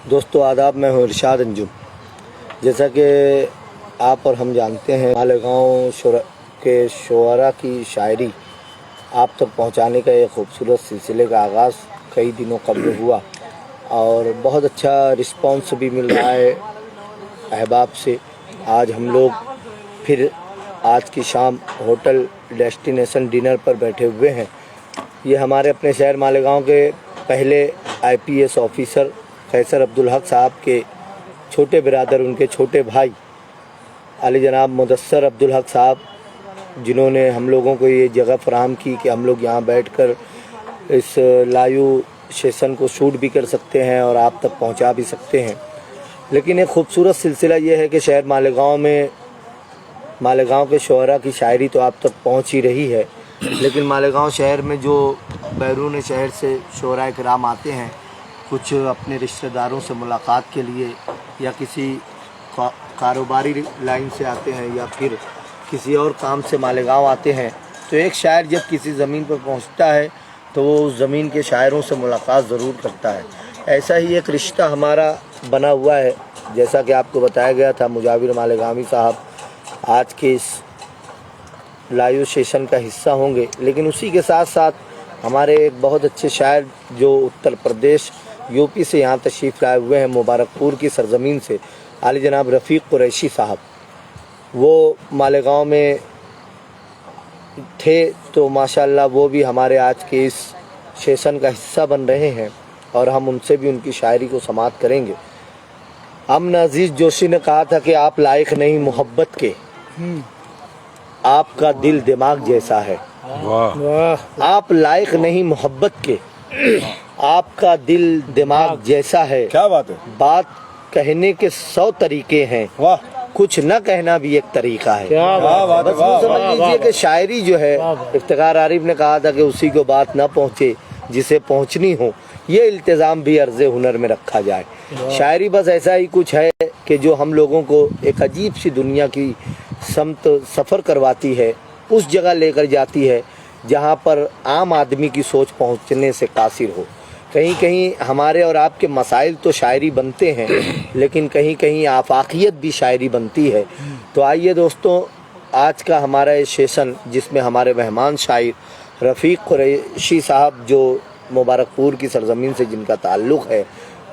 दोस्तों आदाब, मैं हूँ इरशाद अंजुम। जैसा कि आप और हम जानते हैं, मालेगांव के शुअरा की शायरी आप तक पहुँचाने का एक खूबसूरत सिलसिले का आगाज़ कई दिनों कबल हुआ और बहुत अच्छा रिस्पांस भी मिल रहा है अहबाब से। आज हम लोग फिर आज की शाम होटल डेस्टिनेशन डिनर पर बैठे हुए हैं। ये हमारे अपने शहर मालेगांव के पहले IPS ऑफिसर कैसर अब्दुल हक साहब के छोटे बिरादर, उनके छोटे भाई अली जनाब मुदस्सर अब्दुल हक साहब, जिन्होंने हम लोगों को ये जगह फराहम की कि हम लोग यहाँ बैठकर इस लाइव सेशन को शूट भी कर सकते हैं और आप तक पहुँचा भी सकते हैं। लेकिन एक ख़ूबसूरत सिलसिला ये है कि शहर मालेगांव के शुअरा की शायरी तो आप तक पहुँच ही रही है, लेकिन मालेगांव शहर में जो बैरून शहर से शुअरा किराम आते हैं, कुछ अपने रिश्तेदारों से मुलाकात के लिए या किसी कारोबारी लाइन से आते हैं या फिर किसी और काम से मालेगांव आते हैं, तो एक शायर जब किसी ज़मीन पर पहुंचता है तो वो उस ज़मीन के शायरों से मुलाकात ज़रूर करता है। ऐसा ही एक रिश्ता हमारा बना हुआ है। जैसा कि आपको बताया गया था, मुजाविर मालेगांवी साहब आज के इस लाइव सेशन का हिस्सा होंगे, लेकिन उसी के साथ साथ हमारे एक बहुत अच्छे शायर जो उत्तर प्रदेश UP से यहाँ तशरीफ़ लाए हुए हैं, मुबारकपुर की सरज़मीन से, आली जनाब रफ़ीक कुरैशी साहब। वो मालेगांव में थे तो माशाअल्लाह वो भी हमारे आज के इस सेशन का हिस्सा बन रहे हैं और हम उनसे भी उनकी शायरी को समाअत करेंगे। अमन अजीज़ जोशी ने कहा था कि आप लायक नहीं मोहब्बत के, आपका दिल दिमाग जैसा है। वाह। आप लायक नहीं मोहब्बत के, आपका दिल दिमाग जैसा है। क्या बात है। बात कहने के 100 तरीके हैं, वाह, कुछ न कहना भी एक तरीका है। बस वो समझ लीजिए कि शायरी जो है, इफ्तिखार आरिफ ने कहा था कि उसी को बात न पहुँचे जिसे पहुँचनी हो, ये इल्तिज़ाम भी अर्ज़े हुनर में रखा जाए। शायरी बस ऐसा ही कुछ है कि जो हम लोगों को एक अजीब सी दुनिया की समत सफ़र करवाती है, उस जगह लेकर जाती है जहाँ पर आम आदमी की सोच पहुँचने से कासिर हो। कहीं कहीं हमारे और आपके मसाइल तो शायरी बनते हैं, लेकिन कहीं कहीं आफाकियत भी शायरी बनती है। तो आइए दोस्तों, आज का हमारा ये सेशन जिसमें हमारे मेहमान शायर रफ़ीक कुरैशी साहब जो मुबारकपुर की सरज़मीन से जिनका ताल्लुक़ है,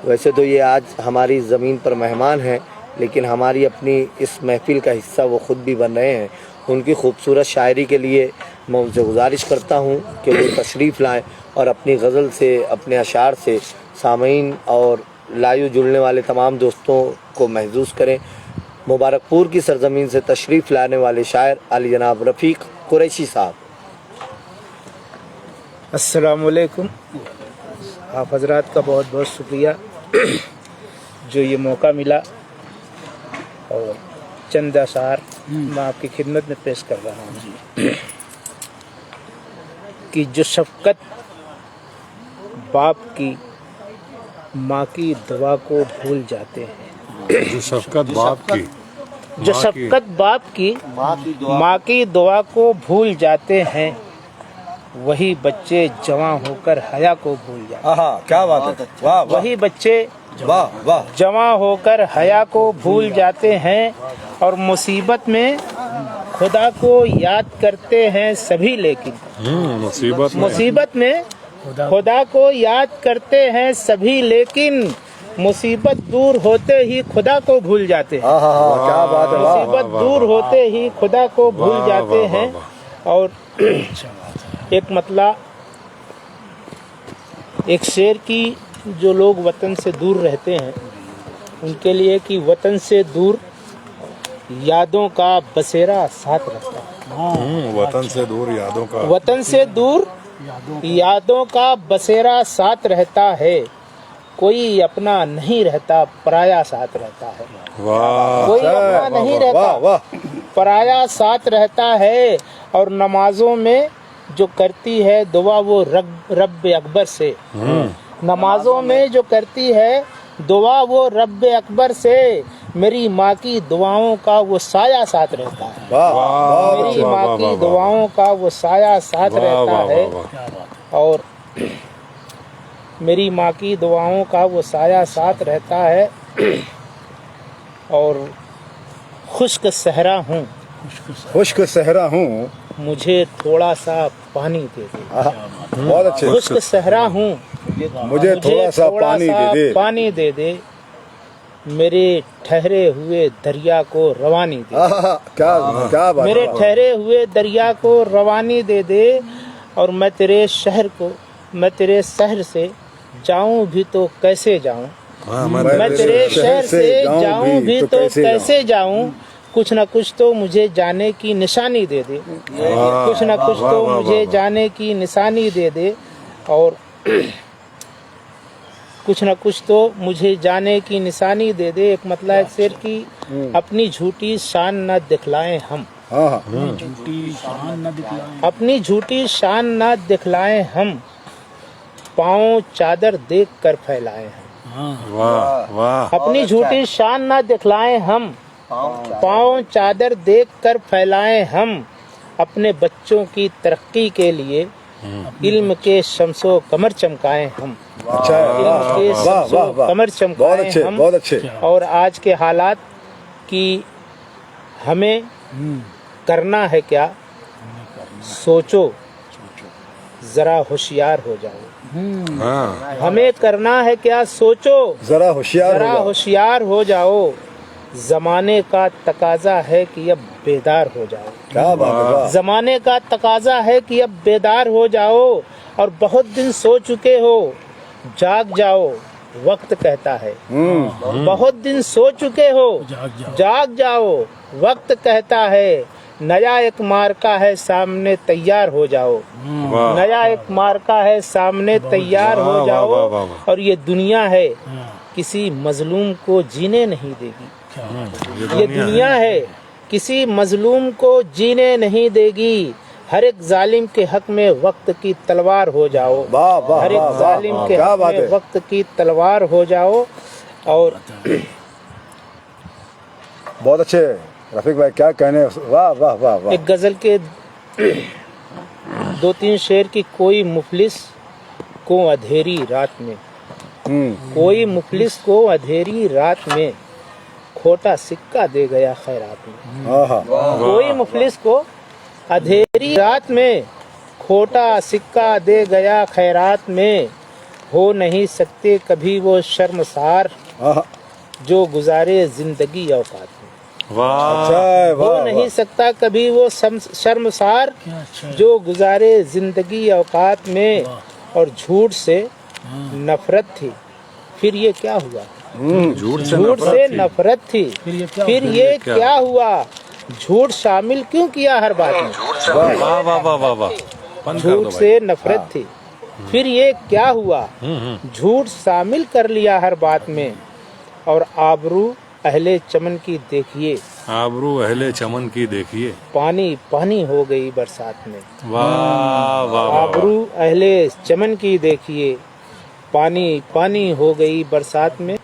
वैसे तो ये आज हमारी ज़मीन पर मेहमान हैं, लेकिन हमारी अपनी इस महफ़िल का हिस्सा वो ख़ुद भी बन रहे हैं। उनकी खूबसूरत शायरी के लिए मैं उनसे गुजारिश करता हूँ कि वो तशरीफ़ लाएँ और अपनी गज़ल से, अपने अशार से सामीन और लाइव जुड़ने वाले तमाम दोस्तों को महसूस करें। मुबारकपुर की सरज़मीन से तशरीफ़ लाने वाले शायर अली जनाब रफ़ीक कुरैशी साहब। अस्सलामुअलैकुम। आप हज़रात का बहुत बहुत शुक्रिया जो ये मौका मिला और चंद अशार मैं आपकी खिदमत में पेश कर रहा हूँ कि जो शफ़क़त बाप की माँ की दुआ को भूल जाते हैं, जो शफ़क़त बाप की माँ की दुआ को भूल जाते हैं, वही बच्चे जवां होकर हया को भूल जाते हैं। क्या बात है। वाह, वही बच्चे वाह जवां होकर हया को भूल जाते हैं और मुसीबत में खुदा को याद करते हैं सभी, लेकिन मुसीबत में खुदा को याद करते हैं सभी, लेकिन मुसीबत दूर होते ही खुदा को भूल जाते हैं। क्या बात है। मुसीबत दूर होते ही खुदा को भूल जाते हैं। और एक मतलब एक शेर की, जो लोग वतन से दूर रहते हैं उनके लिए कि वतन से दूर यादों का बसेरा साथ रहता है। वतन से दूर यादों का, वतन से दूर यादों का बसेरा साथ रहता है, कोई अपना नहीं रहता पराया साथ रहता है। कोई अपना नहीं रहता पराया साथ रहता है। और नमाजों में जो करती है दुआ वो रब अकबर से, नमाजों में जो करती है दुआ वो रब अकबर से, मेरी माँ की दुआओं का वो साया साथ रहता है। मेरी माँ की दुआओं का वो साया साथ रहता है। और एक शेर की, जो लोग वतन से दूर रहते हैं उनके लिए कि वतन से दूर यादों का बसेरा साथ रहता है। वतन से दूर यादों का बसेरा साथ रहता है, कोई अपना नहीं रहता पराया साथ रहता है। कोई अपना नहीं रहता पराया साथ रहता है। और नमाजों में जो करती है दुआ वो रब अकबर से, नमाजों में जो करती है दुआ वो रब अकबर से, मेरी माँ की दुआओं का वो साया साथ रहता है। और मेरी माँ की दुआओं का वो साया साथ रहता है। और खुश्क सहरा हूँ, खुश्क सहरा हूँ, मुझे थोड़ा सा पानी दे दे। बहुत अच्छे। खुश्क सहरा हूँ, मुझे थोड़ा सा पानी दे दे। मेरे ठहरे हुए दरिया को रवानी दे। क्या क्या बात। मेरे ठहरे हुए दरिया को रवानी दे दे। और मैं तेरे शहर से जाऊं भी तो कैसे जाऊं। मैं तेरे शहर से जाऊं भी तो कैसे जाऊं। कुछ न कुछ तो मुझे जाने की निशानी दे दे। कुछ न कुछ तो मुझे जाने की निशानी दे दे। और कुछ न कुछ तो मुझे जाने की निशानी दे दे। एक मतलब है शेर की, अपनी झूठी शान न दिखलाएं हम। अपनी झूठी शान न दिखलाएं हम, पाँव चादर देख कर फैलाएं हम। वाह वाह। अपनी झूठी शान न दिखलाएं हम, पाँव चादर देख कर फैलाएं हम। अपने बच्चों की तरक्की के लिए इल्म के शम्सो कमर चमकाएं हम। अच्छा, इल्म के शम्सो कमर चमकाएं हम। बहुत अच्छे। और आज के हालात की हमें करना है क्या, सोचो जरा होशियार हो जाओ। हमें करना है क्या, सोचो जरा होशियार हो जाओ। जमाने का तकाजा है कि अब बेदार हो जाओ। क्या बात है। जमाने का तकाजा है कि अब बेदार हो जाओ। और बहुत दिन सो चुके हो, जाग जाओ, वक्त कहता है। बहुत दिन सो चुके हो, जाग जाओ, वक्त कहता है। नया एक मार्का है सामने, तैयार हो जाओ। नया एक मार्का है सामने, तैयार हो जाओ। और ये दुनिया है किसी मजलूम को जीने नहीं देगी। ये दुनिया है किसी मजलूम को जीने नहीं देगी। हर एक जालिम के हक में वक्त की तलवार हो जाओ। हर एक जालिम के हक में वक्त की तलवार हो जाओ। और बहुत अच्छे रफीक भाई, क्या कहने। वाह वाह वाह वाह। एक गजल के 2-3 शेर की, कोई मुफलिस को अंधेरी रात में, कोई मुफलिस को अंधेरी रात में खोटा सिक्का दे गया खैरात में। कोई मुफलिस को अंधेरी रात में खोटा सिक्का दे गया खैरात में। हो नहीं सकते कभी वो शर्मसार जो गुजारे जिंदगी औकात में। हो नहीं सकता कभी वो शर्मसार जो गुजारे जिंदगी औकात में। और झूठ से नफरत थी, फिर ये क्या हुआ। झूठ से नफरत थी, फिर ये क्या हुआ। झूठ शामिल क्यों किया हर बात में। वाह वाह वाह वाह। झूठ से नफरत थी, फिर ये क्या हुआ। झूठ शामिल कर लिया हर बात में। और आबरू अहले चमन की देखिए, आबरू अहले चमन की देखिए, पानी पानी हो गई बरसात में। वाह वाह। आबरू अहले चमन की देखिए, पानी पानी हो गई बरसात में।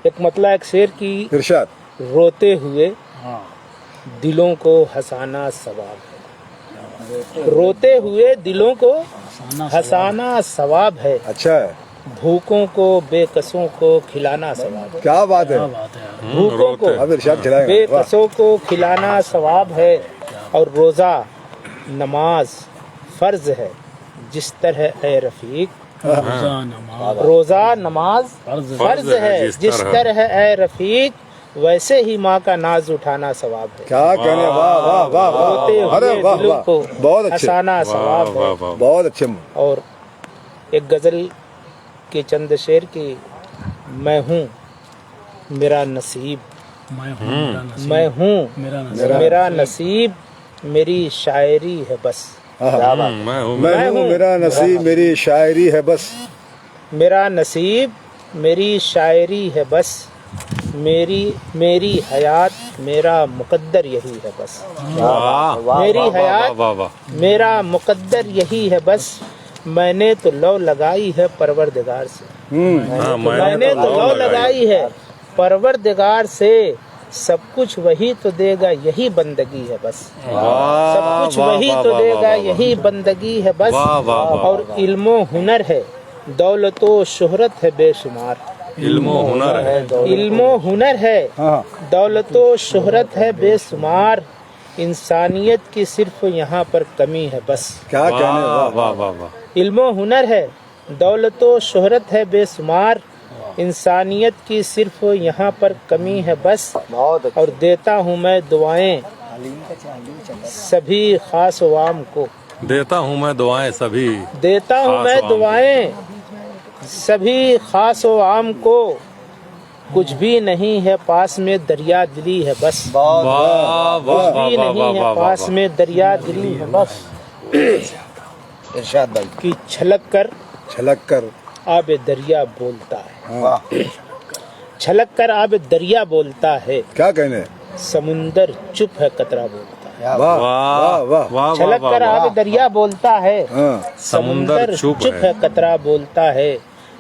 एक मतलब एक शेर की, इरशाद। रोते हुए दिलों को हंसाना सवाब है। रोते हुए दिलों को हंसाना सवाब है। अच्छा है। भूखों को बेकसों को खिलाना सवाब है। क्या बात है। भूखों को अब इरशाद खिलाएंगे। बेकसों को खिलाना सवाब है। और रोजा नमाज फर्ज है जिस तरह ए रफीक। रोजा नमाज फर्ज है जिस तरह है रफीक। वैसे ही माँ का नाज उठाना सवाब है। क्या कहने। वाह वाह वाह वाह। अरे वाह वाह, बहुत अच्छे। हंसाना सवाब है। बहुत अच्छे। और एक गजल के चंद शेर की, मैं हूँ मेरा नसीब, मैं हूँ मेरा नसीब, मेरी शायरी है बस। मैं हूँ मेरा नसीब, मेरी शायरी है बस। मेरा नसीब मेरी शायरी है बस। मेरी हयात मेरा मुकद्दर यही है बस। मेरी हयात मेरा मुकद्दर यही है बस। मैंने तो लौ लगाई है परवरदिगार से। मैंने तो लौ लगाई है परवरदिगार से। सब कुछ वही तो देगा यही बंदगी है बस। सब कुछ वही तो देगा यही बंदगी है बस। और इल्मो हुनर है दौलतो शोहरत है बेशुमार। इल्मो हुनर है। इल्मो हुनर है, हाँ दौलतो शोहरत है बेशुमार। इंसानियत की सिर्फ यहाँ पर कमी है बस। क्या कहने, वाह वाह वाह वाह वाह। इल्मो हुनर है, दौलतो शोहरत है बेशुमार। इंसानियत की सिर्फ यहाँ पर कमी है बस। बहुत और देता हूँ मैं दुआएं सभी खास वाम को। देता हूँ मैं दुआएं सभी। देता हूँ खास मैं वाम को। दुआएं सभी खास वाम को। कुछ भी नहीं है पास में दरिया दिली है बस। बहुत वाह कुछ वाह वाह भी वाह नहीं वाह है वाह पास वाह। में दरिया दिली है बस। इरशाद भाई। कि छलक कर छलक कर आब दरिया बोलता है। वाह छलक कर आब दरिया बोलता है। क्या कहने, समुंदर चुप है कतरा बोलता है। वाह वाह वाह वाह वाह छलक कर वाह। आब दरिया बोलता है। हाँ समुंदर चुप है कतरा बोलता है।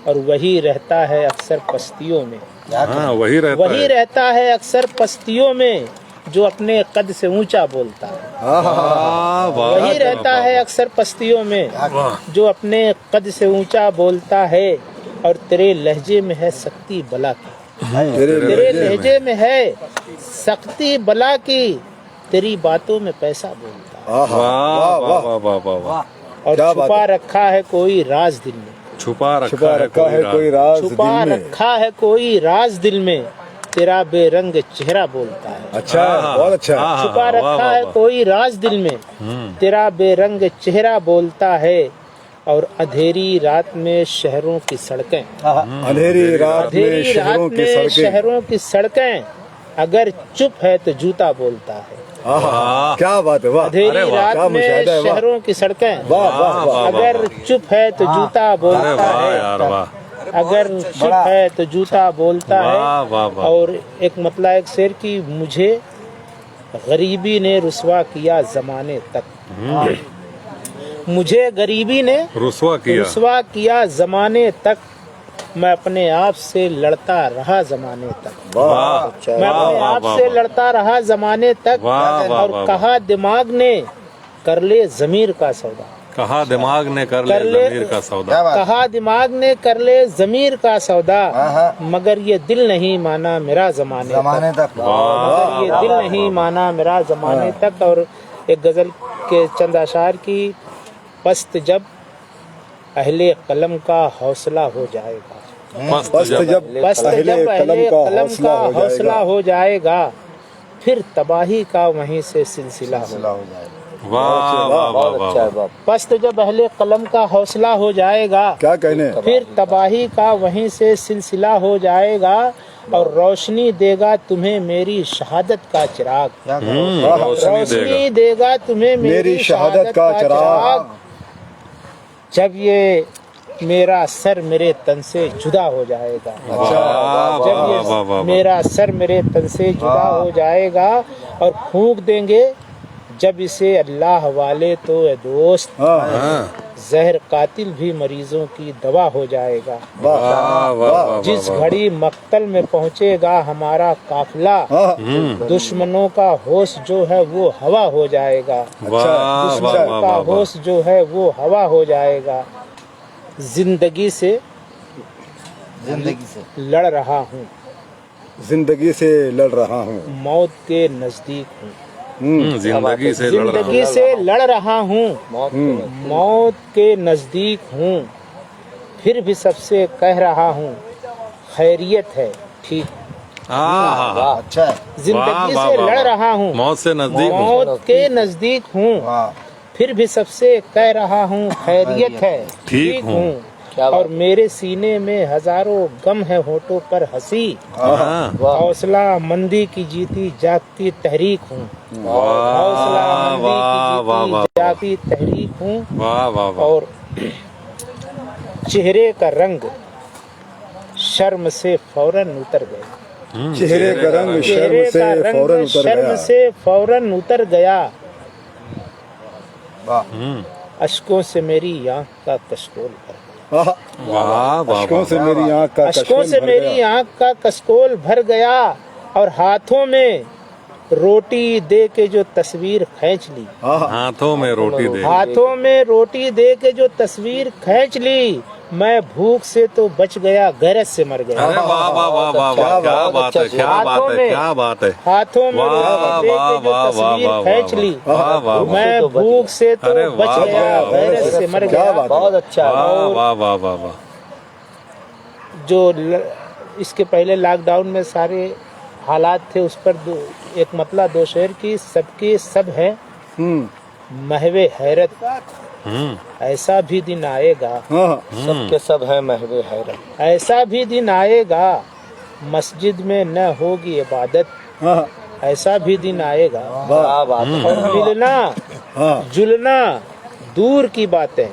और वही रहता है अक्सर पस्तियों में। हाँ वही रहता वही है। रहता है अक्सर पस्तियों में जो अपने कद से ऊंचा बोलता है। हाँ हाँ वाह वाह। वही रहता है अक्सर पस्तियों में वाह। जो अपने कद से ऊंचा बोलता है। और तेरे लहजे में है सख्ती बला की। तेरे लहजे में है सख्ती बला की। तेरी बातों में पैसा बोलता है। वाह वाह वाह वाह वाह वाह वाह। और क्या बात छुपा रखा है कोई राज दिल में। छुपा छुपा रखा है कोई राज। राज छुपा दिल में। रखा है कोई राज दिल में। तेरा बेरंग चेहरा बोलता है। अच्छा है, बहुत अच्छा है। हाँ, छुपा वाह, रखा वाह, है वाह। कोई राज दिल में। तेरा बेरंग चेहरा बोलता है। और अंधेरी रात में शहरों की सड़कें। अंधेरी रात में अंधेरी रात शहरों की में सड़कें। शहरों की सड़कें अगर चुप है तो जूता बोलता है। आहा, क्या बात है, वाह अंधेरी अरे वाह, रात क्या में मुशाहिदा है, वाह। शहरों की सड़कें वाह वाह वाह अगर चुप है तो जूता अरे बोलता वाह है। यार वाह। अगर चुप है तो जूता बोलता वाह, है। वाह, वाह। और एक मतलब एक शेर की मुझे गरीबी ने रुसवा किया जमाने तक। मुझे गरीबी ने रुसवा किया। रुसवा किया जमाने तक। मैं अपने आप से लड़ता रहा जमाने तक। वाह मैं अपने वाह, आप वाह, से वाह। लड़ता रहा जमाने तक। वाह, वाह, और वाह, कहा दिमाग ने कर ले जमीर का सौदा। कहा दिमाग ने कर कर ले ले- जमीर का सौदा। कहा दिमाग ने कर ले जमीर का सौदा। मगर ये दिल नहीं माना मेरा जमाने तक। मगर ये दिल नहीं माना मेरा जमाने तक। और एक गजल के चंद अशार की पस्त जब अहले कलम का हौसला हो जाएगा। मस्त बस जब जब बस पहले जब अहले कलम का कलम का हौसला हौसला हो हो जाएगा। फिर तबाही का वहीं से सिलसिला हो। वाह वाह वाह वाह। पस्त जब अहले कलम का हौसला हो जाएगा। क्या कहने, फिर तबाही का वहीं से सिलसिला हो जाएगा। और रोशनी देगा तुम्हें मेरी शहादत का चिराग। रोशनी देगा। रोशनी देगा तुम्हें मेरी शहादत का चिराग। जब ये मेरा सर मेरे तन से जुदा हो जाएगा। वाह जब वाह ये वाह वाह। मेरा सर मेरे तन से जुदा हो जाएगा। और फूंक देंगे जब इसे अल्लाह वाले तो ए दोस्त। हाँ। जहर कातिल भी मरीजों की दवा हो जाएगा। वाह वाह वाह वाह। जिस घड़ी मक्तल में पहुंचेगा हमारा काफिला। दुश्मनों का होश जो है वो हवा हो जाएगा। वाह वाह दुश्मनों वाह का वाह। होश जो है वो हवा हो जाएगा। जिंदगी से लड़ रहा हूँ। जिंदगी से लड़ रहा हूँ। मौत के नजदीक हूँ। जिंदगी से लड़ रहा जिंदगी हूँ। से लड़ रहा हूँ। मौत के नजदीक हूँ। फिर भी सबसे कह रहा हूँ खैरियत है ठीक। अच्छा जिंदगी से लड़ रहा हूँ। मौत से नजदीक हूँ। मौत के नजदीक हूँ। फिर भी सबसे कह रहा हूँ खैरियत है ठीक हूँ। और मेरे सीने में हजारों गम है होठों पर हंसी। हाँ। हौसला मंदी की जीती जागती तहरीक हूँ। हौसला वाह वाह वाह मंदी वाह। की जागती तहरीक हूँ। वाह वाह वाह। और चेहरे का रंग शर्म से फौरन उतर गया। चेहरे का रंग चेहरे शर्म से का रंग फौरन उतर शर्म गया। से फौरन उतर गया। हम्म। अश्कों से मेरी आंख का कशकोल भर गया। वाह वाह अश्कों से वाह। मेरी आंख का अश्कों कशकोल से भर मेरी गया। आंख का कशकोल भर गया। और हाथों में रोटी दे के जो तस्वीर खींच ली, हाथों में रोटी दे। हाथों में रोटी दे के जो तस्वीर खींच ली, मैं भूख से तो बच गया, गैरत से मर गया। अरे वाह वाह वाह वाह वाह, क्या बात है, क्या बात है, क्या बात है। हाथों में रोटी दे के जो तस्वीर खींच ली, मैं भूख से तो बच गया, गैरत से मर गया। बहुत अच्छा। वाह वाह वाह वाह। जो इसके पहले लॉकडाउन में सारे हालात थे, उस पर एक मतलब 2 शेर की, सबके सब है महवे हैरत, ऐसा भी दिन आएगा, सबके सब है महवे हैरत, ऐसा भी दिन आएगा, मस्जिद में न होगी इबादत, ऐसा भी दिन आएगा। और मिलना जुलना दूर की बातें,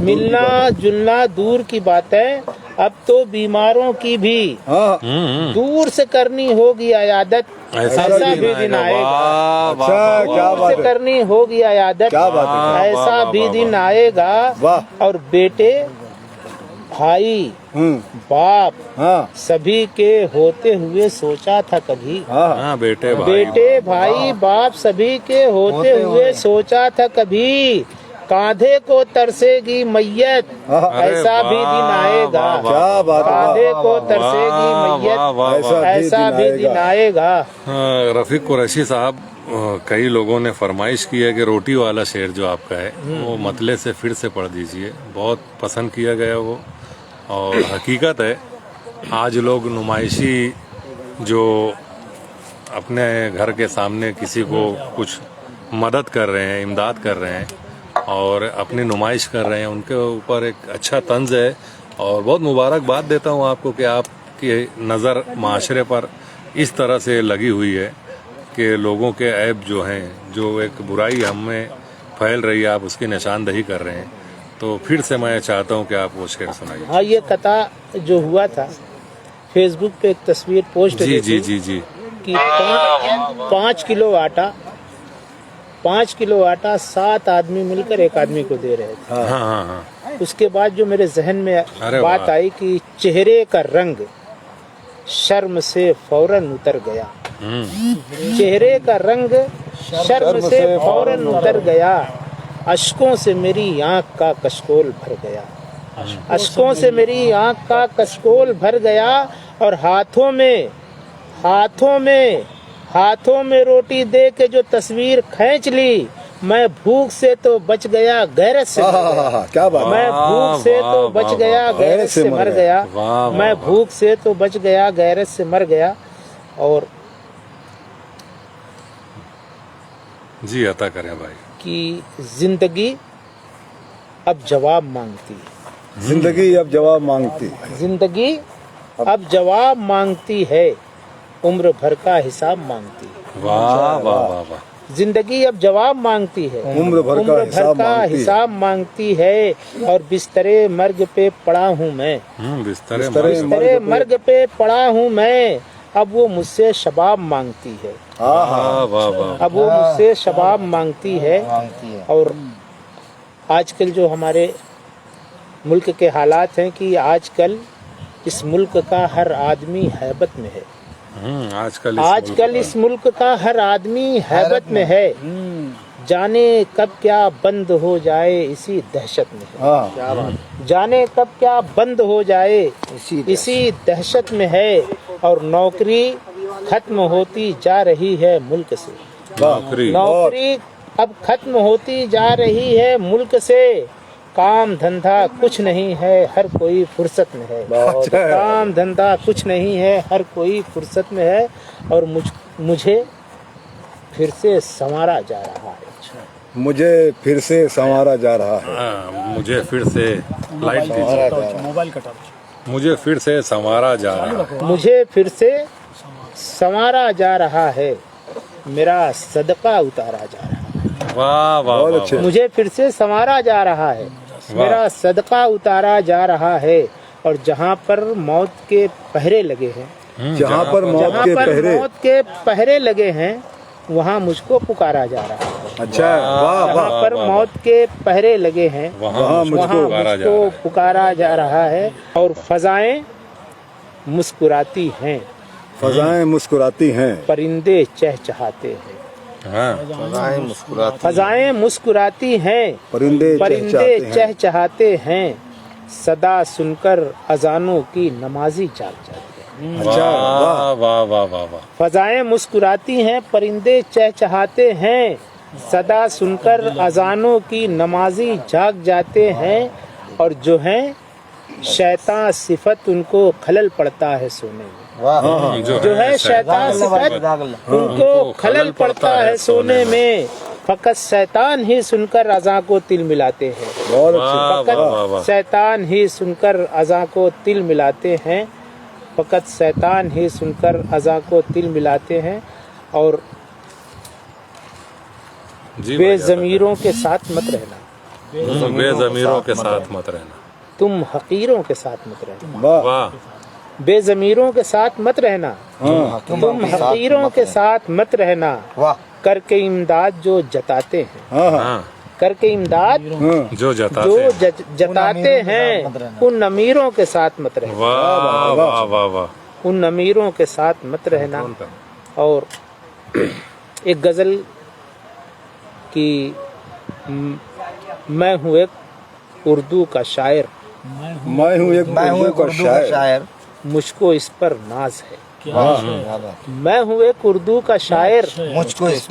मिलना जुलना दूर की बातें, अब तो बीमारों की भी दूर से करनी होगी आयादत, ऐसा भी दिन आएगा। दूर से करनी होगी आयादत, ऐसा भी दिन आएगा। और बेटे भाई बाप सभी के होते हुए सोचा था कभी, बेटे भाई बाप सभी के होते हुए सोचा था कभी, कांधे को तरसेगी मैयत, ऐसा भी दिन आएगा। कांधे को तरसेगी मैयत, ऐसा भी दिन आएगा। रफीक कुरैशी साहब, कई लोगों ने फरमाइश की है कि रोटी वाला शेर जो आपका है वो मतले से फिर से पढ़ दीजिए, बहुत पसंद किया गया वो। और हकीकत है, आज लोग नुमाइशी जो अपने घर के सामने किसी को कुछ मदद कर रहे हैं, इमदाद कर रहे हैं और अपनी नुमाइश कर रहे हैं, उनके ऊपर एक अच्छा तंज है। और बहुत मुबारकबाद देता हूँ आपको कि आपकी नज़र माशरे पर इस तरह से लगी हुई है कि लोगों के ऐब जो हैं, जो एक बुराई हमें फैल रही है, आप उसकी निशानदही कर रहे हैं। तो फिर से मैं चाहता हूँ कि आप वो शेर सुनाइए। हाँ, ये कथा जो हुआ था, फेसबुक पे एक तस्वीर पोस्ट जी जी जी जी कि 5 किलो आटा 5 किलो आटा 7 आदमी मिलकर एक आदमी को दे रहे थे। हाँ हाँ हाँ। उसके बाद जो मेरे जहन में बात आई कि चेहरे का रंग शर्म से फौरन उतर गया, चेहरे का रंग शर्म से फौरन उतर गया, अश्कों से मेरी आंख का कशकोल भर गया, अश्कों से मेरी आंख का कशकोल भर गया। और हाथों में रोटी दे के जो तस्वीर खींच ली, मैं भूख से तो बच गया, गैरत से मर गया। क्या बात, मैं भूख से तो बच गया, गैरत से मर गया। मैं भूख से तो बच गया, गैरत से मर गया। और जी अता करें भाई कि जिंदगी अब जवाब मांगती है, जिंदगी अब जवाब मांगती है, जिंदगी अब जवाब मांगती है, उम्र भर का हिसाब मांगती है। वाह वाह वाह वाह। जिंदगी अब जवाब मांगती है, उम्र भर का हिसाब मांगती है। और बिस्तरे मर्ग पे पड़ा हूँ मैं, बिस्तरे मर्ग पे पड़ा हूँ मैं, अब वो मुझसे शबाब मांगती है, अब वो मुझसे शबाब मांगती है। और आजकल जो हमारे मुल्क के हालात हैं कि आजकल इस मुल्क का हर आदमी हैबत में है, आजकल इस मुल्क का हर आदमी हैबत में है, जाने कब क्या बंद हो जाए इसी दहशत में है, जाने कब क्या बंद हो जाए इसी दहशत में है। और नौकरी खत्म होती जा रही है मुल्क से, नौकरी अब खत्म होती जा रही है मुल्क से, काम धंधा कुछ नहीं है, हर कोई फुर्सत में है, काम धंधा कुछ नहीं है, हर कोई फुर्सत में है। और मुझे फिर से संवारा जा रहा है, मुझे फिर से संवारा जा रहा है, मुझे फिर से लाइट दीजिए, मोबाइल कटा, मुझे फिर से संवारा जा रहा है, मुझे फिर से संवारा जा रहा है, मेरा सदका उतारा जा रहा है। वाह वाह वाह। मुझे फिर से संवारा जा रहा है, मेरा सदका उतारा जा रहा है। और जहाँ पर मौत के पहरे लगे हैं, जहाँ पर मौत के पहरे लगे हैं, वहाँ मुझको पुकारा जा रहा है। अच्छा, वाह जहाँ पर मौत के पहरे लगे हैं, वहाँ मुझको पुकारा जा रहा है। और फजाएं मुस्कुराती हैं, फजाएं मुस्कुराती हैं, परिंदे चहचहाते हैं। हाँ, फजाएं मुस्कुराती हैं, परिंदे चहचहाते हैं। सदा सुनकर अजानों की नमाजी जाग जाते हैं। अच्छा, वाह वाह वाह वाह वाह। फजाएं मुस्कुराती हैं, परिंदे चहचहाते हैं। सदा सुनकर अजानों की नमाजी जाग जाते हैं। और जो है शैतान सिफत उनको खलल पड़ता है सोने में। जो है शैतान सिफत उनको खलल पड़ता है सोने में। फकत शैतान ही सुनकर अज़ा को तिल मिलाते हैं। फकत शैतान ही सुनकर अज़ा को तिल मिलाते हैं। फकत शैतान ही सुनकर अज़ा को तिल मिलाते हैं। और बेज़मीरों के साथ मत रहना, बेज़मीरों के साथ मत रहना, तुम हकीरों के साथ मत रहना। वाह। बेज़मीरों के साथ मत रहना, तुम हकीरों के साथ मत रहना। करके इमदाद जो जताते हैं, करके इमदाद जो जताते हैं, उन अमीरों के साथ मत रहना। वाह वाह वाह वाह। उन अमीरों के साथ मत रहना। और एक गजल की, मैं हूँ एक उर्दू का शायर, मैं हूँ एक उर्दू का शायर, मुझको इस पर नाज है। मैं हूँ एक उर्दू का शायर, मुझको इस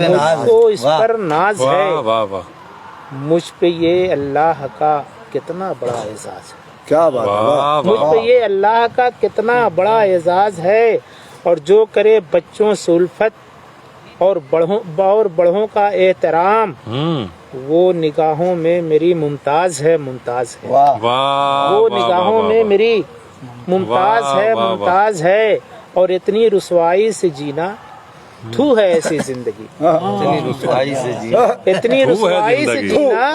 पर नाज है। वाह वाह। मुझ पे ये अल्लाह का कितना बड़ा एजाज है। क्या बात है, मुझ पे ये अल्लाह का कितना बड़ा एजाज है। और जो करे बच्चों से उल्फत और बड़ों का एहतराम, वो निगाहों में मेरी मुमताज है, मुमताज है। वो निगाहों में मेरी मुमताज है, मुमताज है। और इतनी रुसवाई से जीना, थू है ऐसी जिंदगी। इतनी रुसवाई से जीना,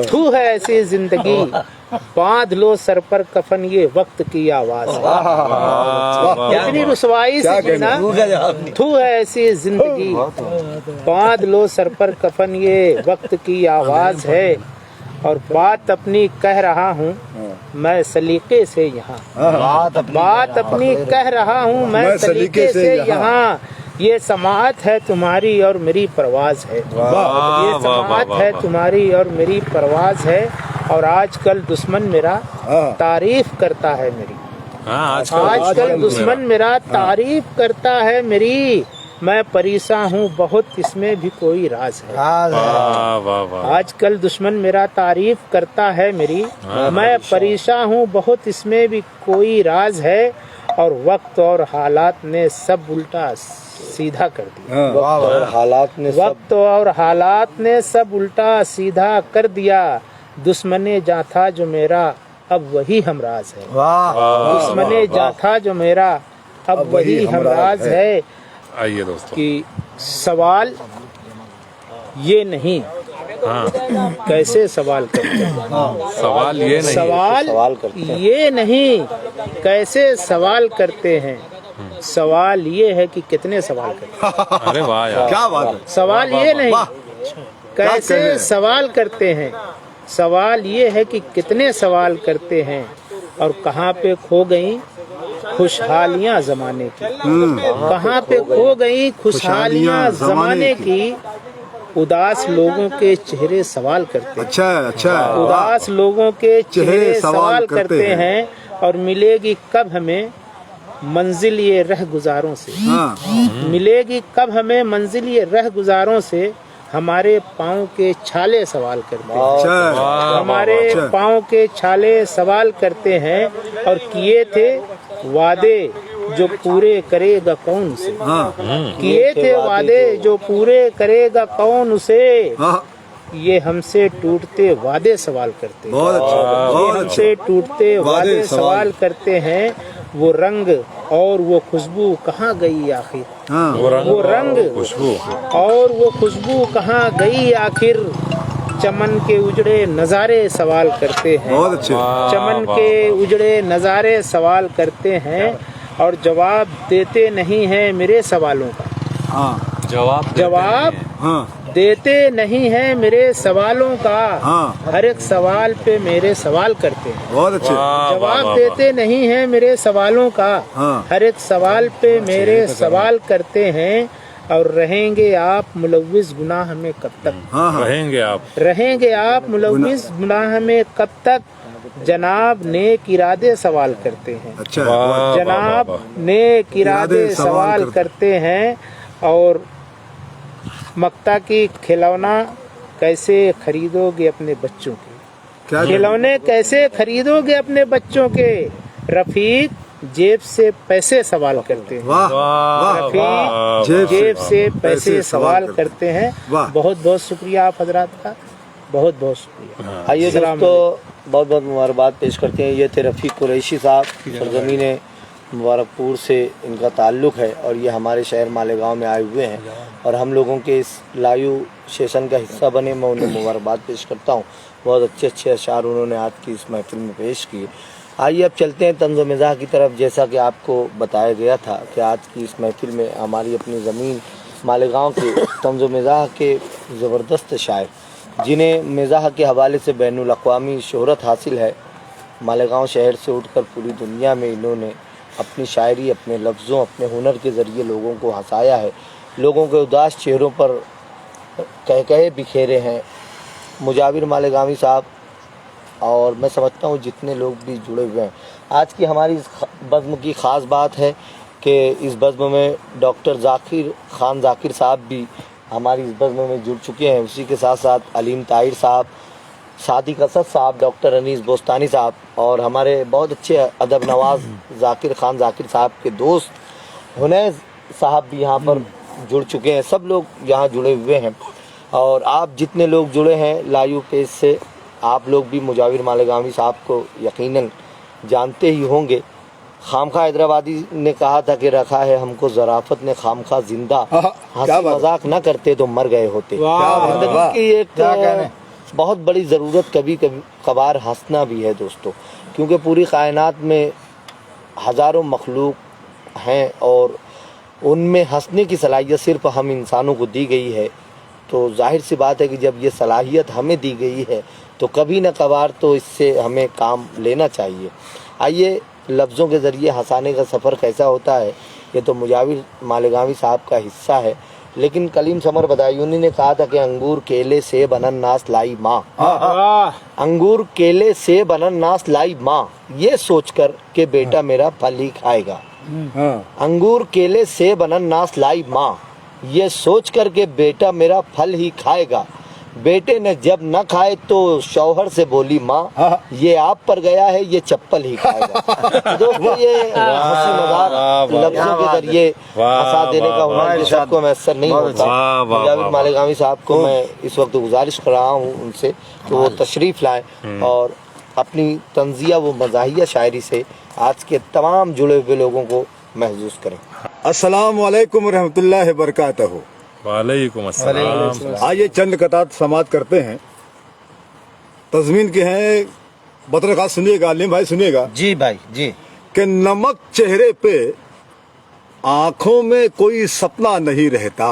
थू है ऐसी जिंदगी। बांध लो सर पर कफन, ये वक्त की आवाज है। इतनी रुसवाई से जीना, थू है ऐसी जिंदगी। बांध लो सर पर कफन, ये वक्त की आवाज है। और बात अपनी कह रहा हूँ मैं सलीके से यहाँ, बात अपनी कह रहा हूँ मैं सलीके से यहाँ। ये समाअत है तुम्हारी और मेरी परवाज है। ये समाअत है तुम्हारी और मेरी परवाज है। और आजकल दुश्मन मेरा तारीफ करता है मेरी, आजकल दुश्मन मेरा तारीफ करता है मेरी। मैं परेशान हूँ बहुत, इसमें भी कोई राज है। आजकल दुश्मन मेरा तारीफ करता है मेरी, मैं परेशान हूँ बहुत, इसमें भी कोई राज है। और वक्त और हालात ने सब उल्टा सीधा कर दिया। वक्त और हालात ने सब उल्टा सीधा कर दिया। दुश्मने जा था जो मेरा अब वही हमराज है। दुश्मने जा था जो मेरा अब वही हमराज है। आइए दोस्तों, कि सवाल ये नहीं, कैसे सवाल करते हैं। सवाल ये नहीं, सवाल ये नहीं, कैसे सवाल करते हैं। सवाल ये है कि कितने सवाल करते हैं। अरे वाह यार, क्या बात है। सवाल ये नहीं कैसे सवाल करते हैं, सवाल ये है कि कितने सवाल करते हैं। और कहाँ पे खो गई खुशहालियाँ जमाने की, कहाँ पे खो गई खुशहालियाँ जमाने की। उदास लोगों के चेहरे सवाल करते हैं। अच्छा, उदास लोगों के चेहरे सवाल करते हैं। और मिलेगी कब हमें मंजिल ये रह गुजारों से, मिलेगी कब हमें मंजिल ये रह गुजारों से। हमारे पाँव के छाले सवाल करते हैं, हमारे पाँव के छाले सवाल करते हैं। और किए थे वादे जो पूरे करेगा कौन उसे, किए थे वादे जो पूरे करेगा कौन उसे। ये हमसे टूटते वादे सवाल करते हैं, ये हमसे टूटते वादे सवाल करते हैं। वो रंग और वो खुशबू कहाँ गई आखिर, वो रंग और वो खुशबू कहाँ गई आखिर। चमन के उजड़े नज़ारे सवाल करते हैं, चमन के उजड़े नज़ारे सवाल करते हैं। और जवाब देते नहीं हैं मेरे सवालों का, जवाब देते नहीं है मेरे सवालों का, हाँ। हर एक सवाल पे मेरे सवाल करते हैं। बहुत अच्छे। जवाब देते नहीं है मेरे सवालों का, हाँ। हर एक सवाल पे मेरे सवाल करते हैं। और रहेंगे आप मुलव्विस गुनाह में कब तक, हाँ हाँ रहेंगे आप मुलव्विस गुनाह में कब तक, जनाब नेक इरादे सवाल करते हैं। अच्छा। जनाब नेक इरादे सवाल करते हैं। और मक्ता की खिलौना कैसे खरीदोगे अपने बच्चों के, क्या खिलौने कैसे खरीदोगे अपने बच्चों के, रफीक जेब से पैसे सवाल करते हैं। वाह वाह। रफीक जेब से पैसे सवाल करते हैं। वाह। बहुत बहुत शुक्रिया आप हजरात का, बहुत बहुत शुक्रिया। आइए दोस्तों, बहुत बहुत मुबारकबाद पेश करते हैं। ये थे रफ़ीक कुरैशी साहब, सरजमीन मुबारकपुर से इनका ताल्लुक़ है और ये हमारे शहर मालेगांव में आए हुए हैं और हम लोगों के इस लाइव सेशन का हिस्सा बने। मैं उन्हें मुबारकबाद पेश करता हूँ। बहुत अच्छे अच्छे अशार उन्होंने आज की इस महफिल में पेश किए। आइए अब चलते हैं तंज़ व मिज़ाह की तरफ। जैसा कि आपको बताया गया था कि आज की इस महफिल में हमारी अपनी ज़मीन मालेगांव के तंज़ व मिज़ाह के ज़बरदस्त शायर, जिन्हें मिज़ाह के हवाले से बैनुल अक़वामी शोहरत हासिल है, मालेगांव शहर से उठकर पूरी दुनिया में इन्होंने अपनी शायरी, अपने लफ्ज़ों, अपने हुनर के ज़रिए लोगों को हंसाया है, लोगों के उदास चेहरों पर कहकहे बिखेरे हैं मुजाविर मालेगांवी साहब। और मैं समझता हूँ जितने लोग भी जुड़े हुए हैं, आज की हमारी इस बज़्म की ख़ास बात है कि इस बज़्म में डॉक्टर ज़ाकिर खान ज़ाकिर साहब भी हमारी इस बज़्म में जुड़ चुके हैं। उसी के साथ साथ अलीम ताहिर साहब, सादिक असद साहब, डॉक्टर अनीस बोस्तानी साहब और हमारे बहुत अच्छे अदब नवाज ज़ाकिर खान ज़ाकिर साहब के दोस्त हुनैस साहब भी यहाँ पर जुड़ चुके हैं। सब लोग यहाँ जुड़े हुए हैं और आप जितने लोग जुड़े हैं लाइव पेज से, आप लोग भी मुजाविर मालेगांवी साहब को यकीनन जानते ही होंगे। खामखा हैदराबादी ने कहा था कि रखा है हमको ज़राफ़त ने खामखा जिंदा, हंसी मजाक न करते तो मर गए होते। ज़िंदगी की एक बहुत बड़ी ज़रूरत कभी कभार हंसना भी है दोस्तों, क्योंकि पूरी कायनात में हज़ारों मखलूक हैं और उनमें हंसने की सलाहियत सिर्फ हम इंसानों को दी गई है। तो जाहिर सी बात है कि जब ये सलाहियत हमें दी गई है तो कभी न कभार तो इससे हमें काम लेना चाहिए। आइए, लफ्ज़ों के ज़रिए हंसाने का सफ़र कैसा होता है ये तो मुजाविर मालेगांवी साहब का हिस्सा है। लेकिन कलीम समर बदायूनी ने कहा था कि अंगूर केले सेब अनन्नास लाई माँ, अंगूर केले सेब अनन्नास लाई माँ, ये सोचकर कि बेटा मेरा फल ही खाएगा। अंगूर केले सेब अनन्नास लाई माँ, ये सोच कर के बेटा मेरा फल ही खाएगा। बेटे ने जब न खाए तो शौहर से बोली माँ, ये आप पर गया है ये चप्पल ही खाएगा। दोस्तों, ये हंसी मजाक लफ्जों के जरिए हंसा देने का हुनर सबको मैसर नहीं होता। मुजाविर मालेगांवी साहब को मैं इस वक्त गुजारिश कर रहा हूँ उनसे तो वो तशरीफ़ लाएं और अपनी तंज़िया व मज़ाहिया शायरी से आज के तमाम जुड़े हुए लोगों को महसूस करें। अस्सलाम वालेकुम रहमतुल्लाहि बरकातहू। वालेकुम अस्सलाम। आइए चंद कतार समात करते हैं। तज़मीन के हैं, बतरखा सुनिएगा, अलीम भाई सुनिएगा। जी भाई जी। कि नमक चेहरे पे आंखों में कोई सपना नहीं रहता,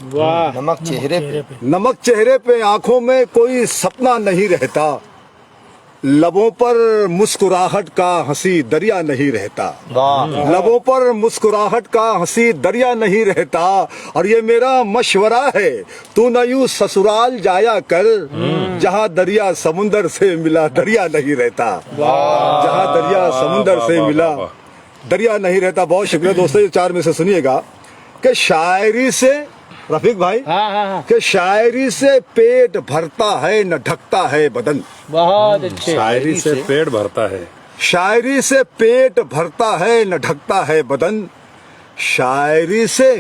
वाह। नमक चेहरे पे, नमक चेहरे पे आंखों में कोई सपना नहीं रहता, लबों पर मुस्कुराहट का हंसी दरिया नहीं रहता, लबों पर मुस्कुराहट का हंसी दरिया नहीं रहता। और ये मेरा मशवरा है, तू न यूं ससुराल जाया कर, जहाँ दरिया समुंदर से मिला दरिया नहीं रहता, जहाँ दरिया समुंदर से मिला दरिया नहीं रहता। बहुत शुक्रिया दोस्तों। ये चार में से सुनिएगा कि शायरी से, रफीक भाई, कि शायरी से पेट भरता है न ढकता है बदन। बहुत अच्छे। शायरी से पेट भरता है, शायरी से पेट भरता है न ढकता है बदन, शायरी से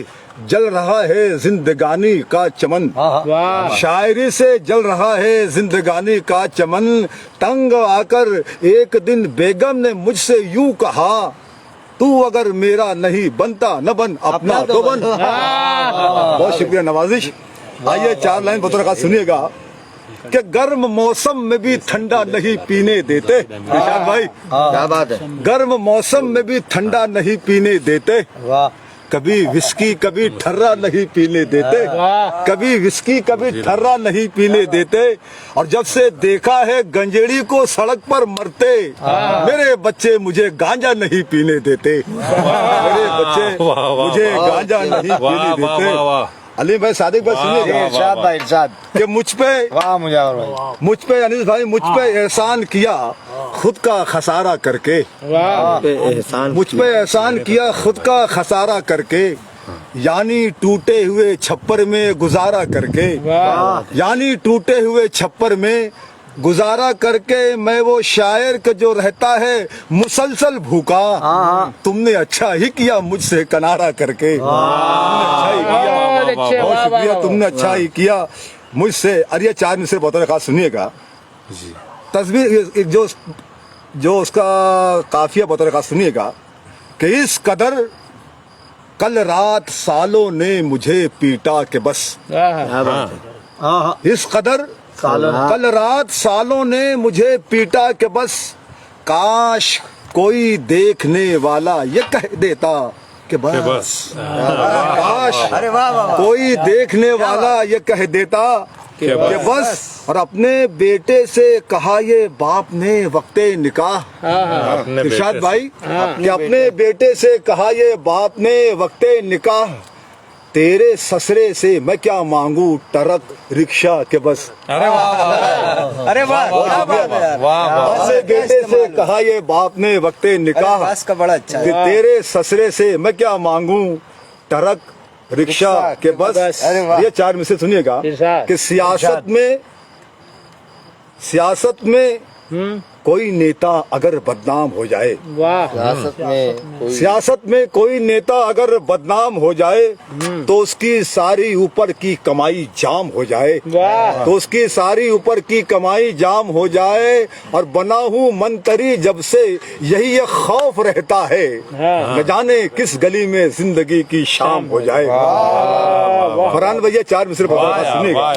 जल रहा है जिंदगानी का चमन, शायरी से जल रहा है जिंदगानी का चमन। तंग आकर एक दिन बेगम ने मुझसे यूं कहा, तू अगर मेरा नहीं बनता न बन अपना तो बन। बहुत शुक्रिया नवाजिश। आइए चार लाइन बतौर सुनिएगा कि गर्म मौसम में भी ठंडा नहीं पीने देते। निशान भाई, क्या बात है। गर्म मौसम में भी ठंडा नहीं पीने देते, वाह। कभी विस्की कभी ठर्रा नहीं पीने देते, कभी विस्की कभी ठर्रा नहीं पीने देते। और जब से देखा है गंजेड़ी को सड़क पर मरते, मेरे बच्चे मुझे गांजा नहीं पीने देते, मेरे बच्चे मुझे गांजा नहीं पीने देते। अली भाई, सादिक भाई सुनिएगा, इरशाद भाई इरशाद कि मुझ पे अनिस भाई मुझ पे एहसान किया खुद का खसारा करके, मुझ पे एहसान किया खुद का खसारा करके, यानी टूटे हुए छप्पर में गुजारा करके, यानी टूटे हुए छप्पर में गुजारा करके मैं वो शायर का जो रहता है मुसलसल भूखा, तुमने अच्छा ही किया मुझसे किनारा करके, बहुत शुक्रिया, तुमने अच्छा ही किया मुझसे। अरे ये 4 मिसरे बहुत खास सुनिएगा, तस्वीर जो उसका काफिया बहुत खास सुनिएगा कि इस कदर कल रात सालों ने मुझे पीटा के बस, इस कदर कल रात सालों ने मुझे पीटा के बस, काश कोई देखने वाला ये कह देता कि बस, काश कोई देखने वाला ये कह देता कि बस। और अपने बेटे से कहा ये बाप ने वक्ते निकाह, इरशाद भाई कि अपने बेटे से कहा ये बाप ने वक्ते निकाह, तेरे ससरे से मैं क्या मांगू ट्रक रिक्शा के बस। अरे वाह, अरे वाह, अपने बेटे से कहा ये बाप ने वक्ते निकाह, का बड़ा अच्छा है। कि तेरे ससरे से मैं क्या मांगू ट्रक रिक्शा के बस। ये 4 मिसरे सुनिएगा कि सियासत में कोई नेता अगर बदनाम हो जाए, सियासत में कोई नेता अगर बदनाम हो जाए तो उसकी सारी ऊपर की कमाई जाम हो जाए, तो उसकी सारी ऊपर की कमाई जाम हो जाए। और बना हूँ मंतरी जब से यही एक खौफ रहता है, न जाने किस गली में जिंदगी की शाम हो जाए। फरहान भैया 4 मिसरे सुनिएगा,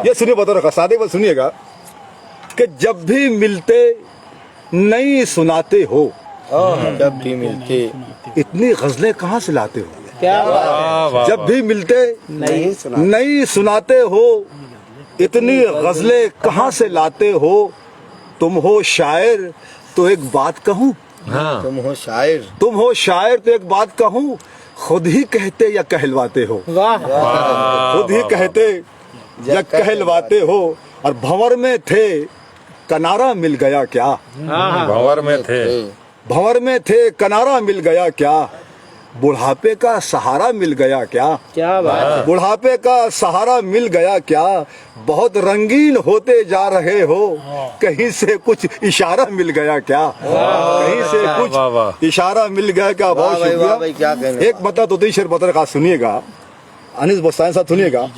ये सुनिए बतौर सादे बस सुनिएगा कि जब भी मिलते नहीं सुनाते हो, जब भी मिलते इतनी गजलें कहाँ से लाते हो, जब भी मिलते नहीं सुनाते हो, इतनी गजलें कहाँ से लाते हो, तुम हो शायर तो एक बात कहूँ, तुम हो शायर, तुम हो शायर तो एक बात कहूँ, खुद ही कहते या कहलवाते हो, खुद ही कहते या कहलवाते हो। और भंवर में थे किनारा मिल गया क्या, भंवर में थे, भंवर में थे किनारा मिल गया क्या, बुढ़ापे का सहारा मिल गया क्या, क्या बात है, बुढ़ापे का सहारा मिल गया क्या, बहुत रंगीन होते जा रहे हो, कहीं से कुछ इशारा मिल गया क्या, कहीं से कुछ इशारा मिल गया क्या। बहुत शुक्रिया। एक बता तो शेर बतर का सुनिएगा, अनिस बस्तानी साहब सुनिएगा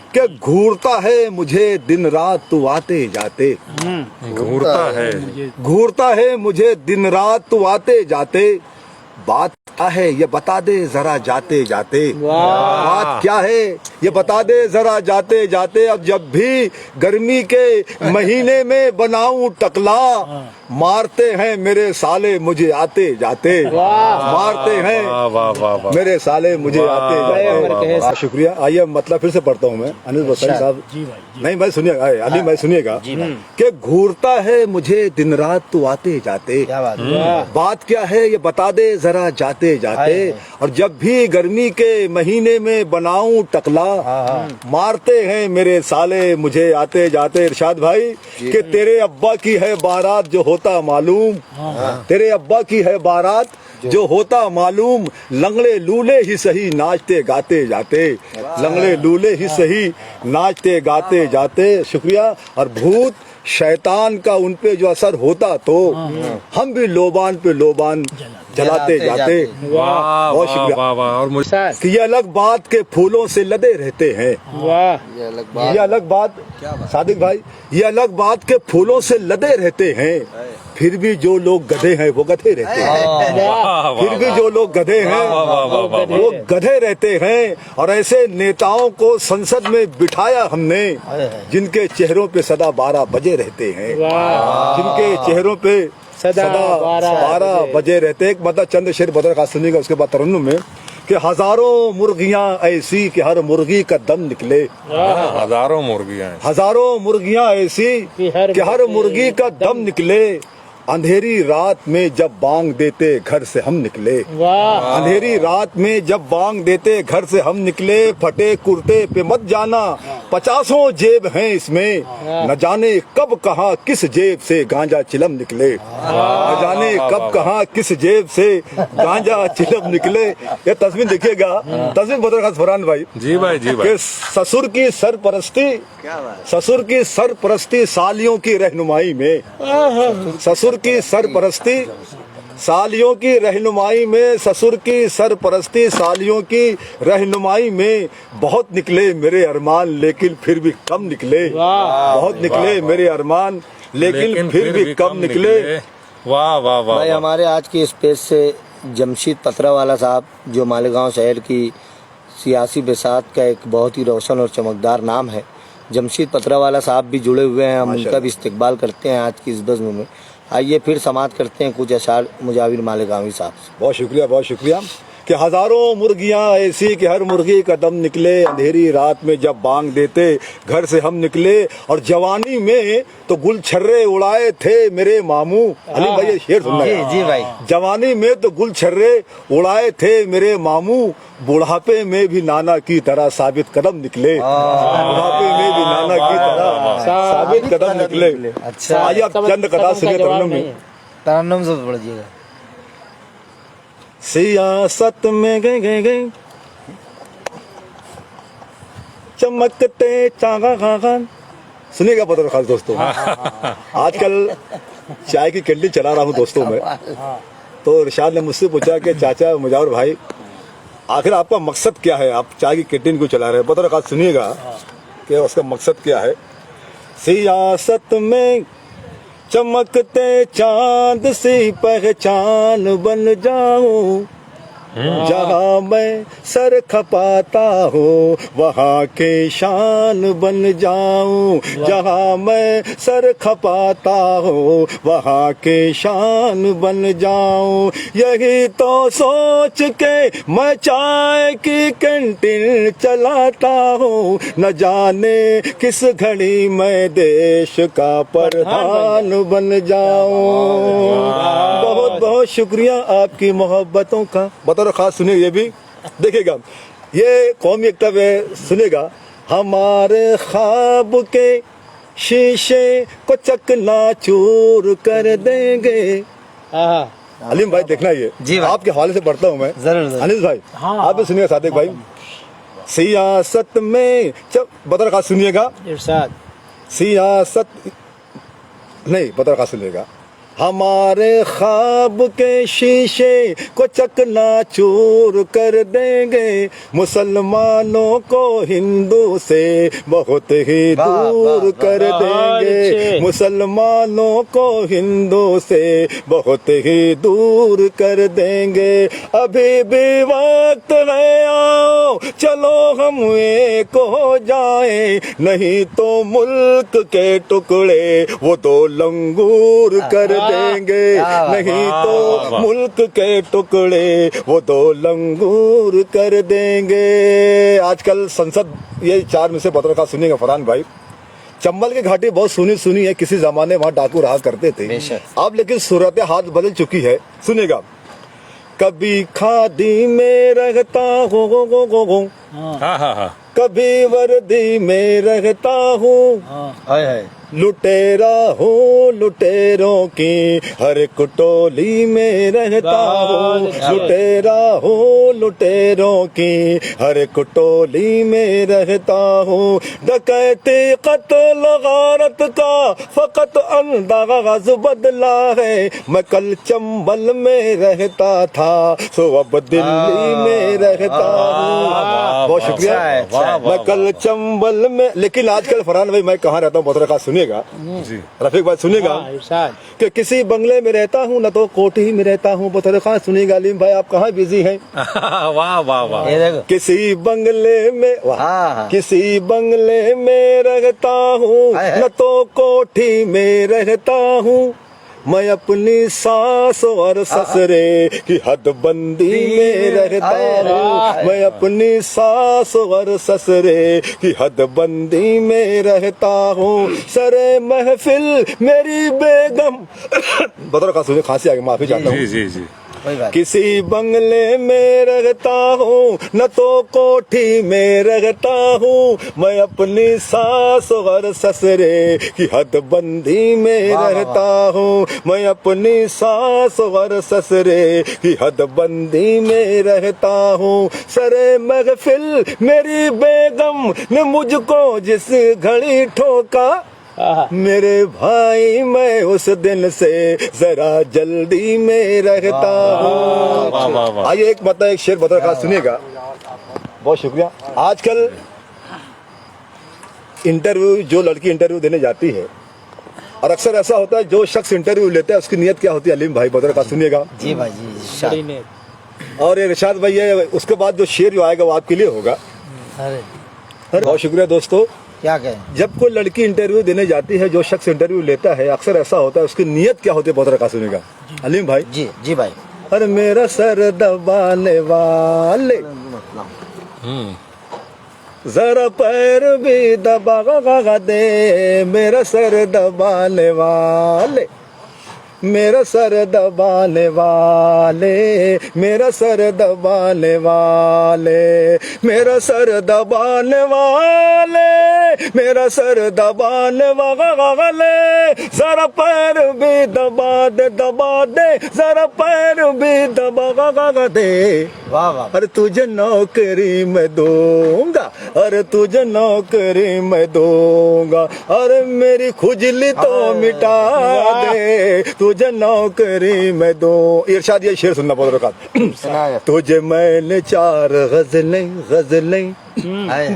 कि घूरता है मुझे दिन रात तू आते जाते, घूरता है मुझे दिन रात तू आते जाते, बात क्या है ये बता दे जरा जाते जाते, बात क्या है ये बता दे जरा जाते जाते। अब जब भी गर्मी के महीने में बनाऊं टकला, मारते हैं मेरे साले मुझे आते जाते, मारते हैं मेरे साले मुझे आते जाते। शुक्रिया। आइए मतलब फिर से पढ़ता हूँ मैं, अनिस बस्तानी साहब नहीं भाई सुनिएगा, अली भाई सुनिएगा कि घूरता है मुझे दिन रात तू आते जाते, बात क्या है ये बता दे जरा जाते जाते। और जब भी गर्मी के महीने में बनाऊं टकला, मारते हैं मेरे साले मुझे आते जाते। इरशाद भाई कि तेरे अब्बा की है बारात जो होता मालूम, तेरे अब्बा की है बारात जो होता मालूम, लंगड़े लूले ही सही नाचते गाते जाते, लंगड़े लूले ही सही नाचते गाते जाते। शुक्रिया। और भूत शैतान का उन पे जो असर होता तो हम भी लोबान पे लोबान जलाते जाते। बहुत शुक्रिया। और मुझे कि ये अलग बात के फूलों से लदे रहते हैं, ये अलग बात सादिक भाई, ये अलग बात के फूलों से लदे रहते हैं, फिर भी जो लोग गधे हैं वो गधे रहते हैं, फिर भी जो लोग गधे हैं वो गधे रहते हैं। और ऐसे नेताओं को संसद में बिठाया हमने जिनके चेहरों पे सदा 12 बजे रहते हैं, जिनके चेहरों पे सदा 12 बजे रहते। एक मतलब चंद शेर बदर खास सुनिएगा, उसके बाद तरन्नुम में कि हजारों मुर्गियां ऐसी कि हर मुर्गी का दम निकले। हजारों मुर्गियां हैं। हजारों मुर्गियां ऐसी कि हर मुर्गी का दम निकले। अंधेरी रात में जब बांग देते घर से हम निकले। अंधेरी रात में जब बांग देते घर से हम निकले। फटे कुर्ते पे मत जाना 50 जेब हैं इसमें, न जाने कब कहाँ किस जेब से गांजा चिलम निकले। न जाने कब कहाँ किस जेब से गांजा चिलम निकले। ये तस्वीर देखिएगा, तस्वीर बदल खास फरहान भाई। जी भाई, जी भाई। कि ससुर की सरपरस्ती, ससुर की सरपरस्ती सालियों की रहनुमाई में, ससुर की सरपरस्ती सालियों की रहनुमाई में, ससुर की सरपरस्ती सालियों की रहनुमाई में। बहुत निकले मेरे अरमान लेकिन फिर भी कम निकले। बहुत निकले मेरे अरमान लेकिन फिर भी कम निकले। वाह वाह वाह। भाई हमारे आज की स्पेस से जमशीद पतरावाला साहब, जो मालेगांव शहर की सियासी बिसात का एक बहुत ही रोशन और चमकदार नाम है, जमशीद पतरावाला साहब भी जुड़े हुए हैं। हम उनका भी इस्तकबाल करते हैं आज की इस बज़्म में। आइए फिर समाप्त करते हैं कुछ अशार मुजाविर मालेगांवी साहब से। बहुत शुक्रिया, बहुत शुक्रिया। कि हजारों मुर्गियां ऐसी कि हर मुर्गी का दम निकले। अंधेरी रात में जब बांग देते घर से हम निकले। और जवानी में तो गुलछर्रे उड़ाए थे मेरे मामू। अली भाई ये शेर सुनना है। जी भाई। जवानी में तो गुलछर्रे उड़ाए थे मेरे मामू। बुढ़ापे में भी नाना की तरह साबित कदम निकले। बुढ़ापे में भी नाना की तरह साबित कदम निकले। अच्छा, आइए आप चंद कथा सुनिए तरन्नुम में। तरन्नुम से पढ़िएगा। सियासत में गए चमकते चागान। सुनिएगा बदर खास दोस्तों, आजकल चाय की केटली चला रहा हूँ दोस्तों में। तो इरशाद ने मुझसे पूछा कि चाचा मुजावर भाई आखिर आपका मकसद क्या है, आप चाय की केटली क्यों चला रहे हैं। बदर खास सुनिएगा कि उसका मकसद क्या है। सियासत में चमकते चांद सी पहचान बन जाऊं। जहाँ मैं सर खपाता हूँ वहाँ के शान बन जाऊं। जहाँ मैं सर खपाता हूँ वहाँ के शान बन जाऊं। यही तो सोच के मैं चाय की कैंटीन चलाता हूँ। न जाने किस घड़ी मैं देश का प्रधान बन जाऊं। बहुत बहुत शुक्रिया आपकी मोहब्बतों का। बतौर खास सुनिए ये भी देखिएगा, ये कौमी एकता में सुनेगा। हमारे ख्वाब के शीशे को चकनाचूर कर देंगे। अलीम भाई देखना ये जी भाई। आपके हवाले से पढ़ता हूँ मैं। जरूर अनिल भाई आप भी सुनिएगा, सादिक भाई। सियासत में बदर खास सुनिएगा। इरशाद। सियासत नहीं, बदर खास सुनिएगा। हमारे ख्वाब के शीशे को चकनाचूर कर देंगे। मुसलमानों को हिंदू से बहुत ही दूर कर देंगे। मुसलमानों को हिंदू से बहुत ही दूर कर देंगे। अभी भी वक्त है, आओ चलो हम एक हो जाए। नहीं तो मुल्क के टुकड़े वो तो लंगूर कर देंगे। नहीं तो मुल्क के टुकड़े वो तो लंगूर कर देंगे। आजकल संसद ये 4 में से पत्रकार सुनिएगा फरहान भाई। चंबल की घाटी बहुत सुनी है, किसी जमाने वहाँ डाकू रहा करते थे। अब लेकिन सूरत हाल बदल चुकी है। सुनिएगा, कभी खादी में रहता हूँ, कभी वर्दी में रहता हूँ। लुटेरा हूँ लुटेरों की हर एक टोली में रहता हूँ। लुटेरा हूँ लुटेरों की हर एक टोली में रहता हूँ। डकैती कत्ल गारत का फकत अंदाज बदला है। मैं कल चंबल में रहता था सो अब दिल्ली में रहता हूँ। बहुत शुक्रिया। मैं कल चंबल में, लेकिन आजकल फरहान भाई मैं कहाँ रहता हूँ बहुत रखा सुनिएगा जी। रफीक भाई सुनिएगा कि किसी बंगले में रहता हूँ न तो कोठी में रहता हूँ। बहुत खास सुनिएगा। अलीम भाई आप कहाँ बिजी हैं। वाह वाह वाह। किसी बंगले में, किसी बंगले में रहता हूँ न तो कोठी में रहता हूँ। मैं अपनी सास और ससुरे की हदबंदी में रहता हूँ। मैं अपनी सास और ससुरे की हदबंदी में रहता हूँ। सरे महफिल मेरी बेगम बता रहा सुनिए, खांसी आ गई, माफी चाहता हूँ। जी जी जी। किसी बंगले में रहता हूँ न तो कोठी में रहता हूँ। मैं अपनी सास और ससुरे की हदबंदी में रहता हूँ। मैं अपनी सास और ससुरे की हदबंदी में रहता हूँ। सरे महफिल मेरी बेगम ने मुझको जिस घड़ी ठोका, मेरे भाई मैं उस दिन से जरा जल्दी में रहता हूँ। आइए एक मतलब एक शेर बता सुनिएगा। बहुत शुक्रिया। आजकल इंटरव्यू, जो लड़की इंटरव्यू देने जाती है, और अक्सर ऐसा होता है जो शख्स इंटरव्यू लेता है उसकी नियत क्या होती है, अलीम भाई बता सुनिएगा। जी भाई जी। और ये इरशाद भाई है, उसके बाद जो शेर जो आएगा वो आपके लिए होगा। अरे बहुत शुक्रिया दोस्तों। क्या कहें? जब कोई लड़की इंटरव्यू देने जाती है, जो शख्स इंटरव्यू लेता है, अक्सर ऐसा होता है उसकी नियत क्या होती है, बहुत रखा सुनेगा अलीम भाई। जी जी भाई। अरे मेरा सर दबाने वाले जरा पैर भी दबा दे, मेरा सर दबाने वाले, मेरा सर दबाने वाले, मेरा सर दबाने वाले, मेरा सर दबाने वाले, मेरा सर दबाने वाले, जरा पैर भी दबा दे, जरा पैर भी दबा दे। वाह वाह। अरे तुझे नौकरी मैं दूंगा, अरे तुझे नौकरी मैं दूंगा, अरे मेरी खुजली तो मिटा दे, तुझे नौकरी में दो। इरशाद ये शेर सुनना बहुत रखा। तुझे मैंने 4 गजलें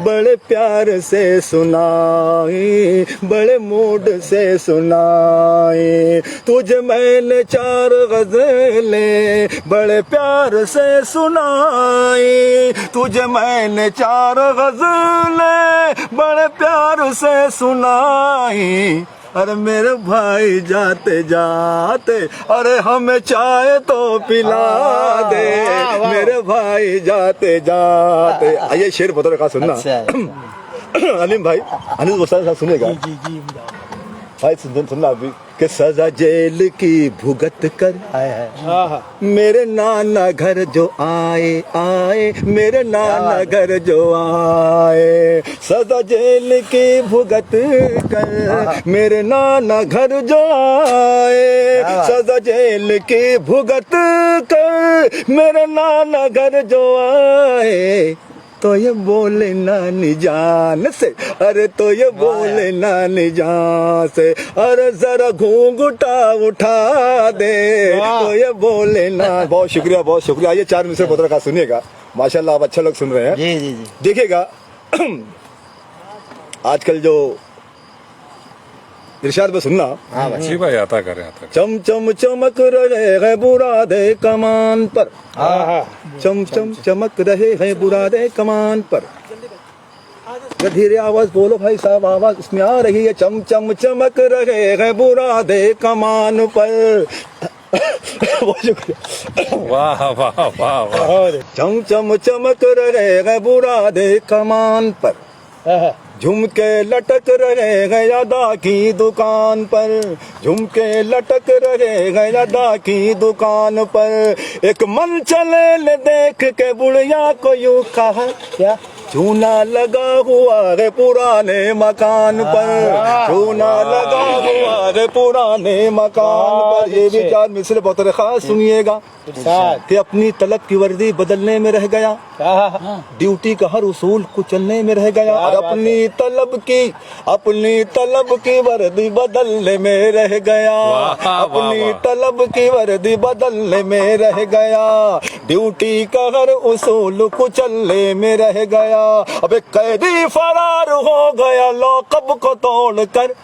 बड़े प्यार से सुनाई, बड़े मूड से सुनाई। तुझे मैंने 4 गजलें बड़े प्यार से सुनाई, तुझे मैंने 4 गजलें बड़े प्यार से सुनाई। अरे मेरे भाई जाते जाते अरे हमें चाय तो पिला दे, मेरे भाई जाते जाते। आइए शेर बता रखा सुनना। अलीम भाई, अनिल गोस्वामी सुनेगा भाई, सुनना अभी कि सजा जेल की भुगत कर मेरे नाना घर जो आए, मेरे नाना घर जो आए। सजा जेल की भुगत कर मेरे नाना घर जो आए, सजा जेल की भुगत कर मेरे नाना घर जो आए। तो ये बोले नानी जान से, अरे तो ये बोले नानी जान से, अरे जरा घूंघटा उठा दे, तो ये बोले ना। बहुत शुक्रिया, बहुत शुक्रिया। ये 4 मिनट बता रखा सुनिएगा। माशाल्लाह आप अच्छा लोग सुन रहे हैं। जी जी जी। देखिएगा आजकल जो इरशाद में सुनना। जी भाई, आता करे। चम चम चमक रहे हैं बुरादे कमान पर, चम चम चमक रहे हैं बुरादे कमान पर। धीरे आवाज बोलो भाई साहब, आवाज इसमें आ रही है। चम चम चमक रहे हैं बुरादे कमान पर। बहुत शुक्रिया। वाह वाह वाह वाह। चम चम चमक रहे हैं बुरादे कमान पर, झुमके लटक रहे हैं अदा की दुकान पर, झुमके लटक रहे हैं अदा की दुकान पर। एक मन चले ले देख के बुढ़िया को यूं कहा, क्या चूना लगा हुआ है पुराने मकान पर, चूना लगा हुआ है पुराने मकान पर। ये भी 4 मिसरे बहुत खास सुनिएगा कि अपनी तलब की वर्दी बदलने में रह गया, ड्यूटी का हर उसूल कुचलने में रह गया, और अपनी तलब की वर्दी बदलने में रह गया, अपनी तलब की वर्दी बदलने में रह गया, ड्यूटी का हर उसूल कुचलने में रह गया। अब एक कैदी फरार हो गया लॉकअप को तोड़कर,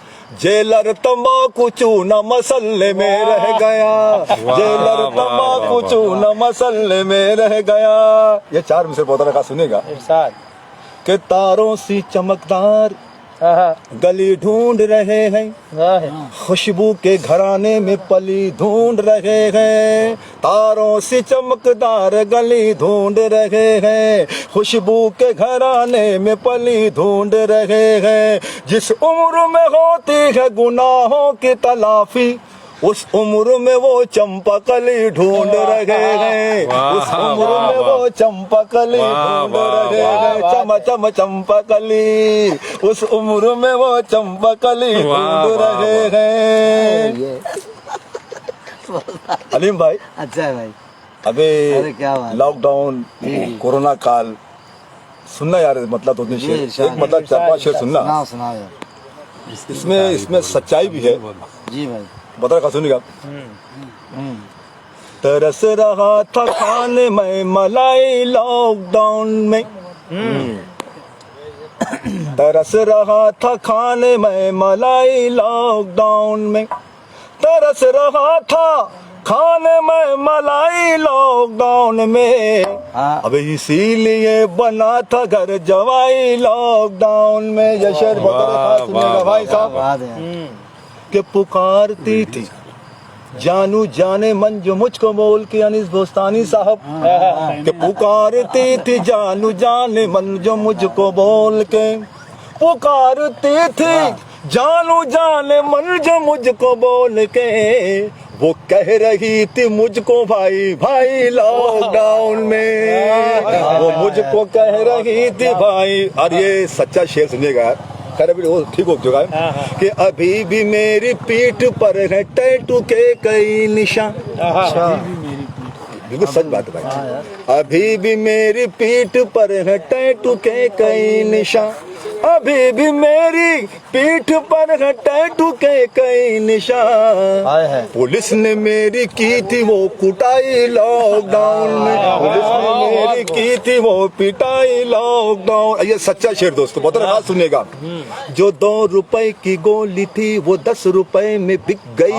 जेलर तंबाकू चूना मसल्ले में रह गया, जेलर तंबाकू चूना मसल्ले में रह गया। ये 4 मिसरे बहुत रखा सुनेगा। कि तारों सी चमकदार गली ढूंढ रहे हैं, खुशबू के घराने में पली ढूंढ रहे हैं, तारों से चमकदार गली ढूंढ रहे हैं, खुशबू के घराने में पली ढूंढ रहे हैं। जिस उम्र में होती है गुनाहों की तलाफी, उस उम्र में वो चंपकली ढूंढ रहे हैं, उस उम्र में वो चंपकली ढूंढ रहे हैं, चम चम चंपकली, उस उम्र में वो चंपकली ढूंढ रहे हैं। अलीम भाई, अच्छा है भाई। अबे अरे क्या बात। लॉकडाउन, कोरोना काल, सुनना यार, मतलब दो शेर, एक मतलब 4-5 शेर सुनना। सुनाओ सुनाओ यार। इसमें सच्चाई भी है। जी भाई। बता रहा, सुनिएगा। तरस रहा था खाने में मलाई लॉकडाउन में, तरस रहा था खाने में मलाई लॉकडाउन में, तरस रहा था खाने में मलाई लॉकडाउन में, हाँ। अबे इसीलिए बना था घर जवाई लॉकडाउन में। ये शेर बता रहा, सुनिएगा भाई साहब। बात है। के पुकारती थी जानू जाने मन जो मुझको बोल के, अनीस बोस्तानी साहब के पुकारती थी जानू जाने मन जो मुझको बोल के, पुकारती थी जानू जाने मन जो मुझको बोल के, वो कह रही थी मुझको भाई भाई लॉकडाउन में, वो मुझको कह रही थी भाई। और ये सच्चा शेर सुनिएगा, खैर अभी वो ठीक हो चुका है कि अभी भी मेरी पीठ पर है टैटू के कई निशान। बिल्कुल सच बात है भाई। अभी भी मेरी पीठ पर है टैटू के कई निशान, अभी भी मेरी पीठ पर है टैटू के कई निशान। पुलिस ने मेरी की थी वो कुटाई लॉकडाउन में, पुलिस ने मेरी की थी वो पिटाई लॉकडाउन। ये सच्चा शेर दोस्तों, बहुत रहा, सुनिएगा। जो 2 रुपए की गोली थी वो 10 रुपए में बिक गई,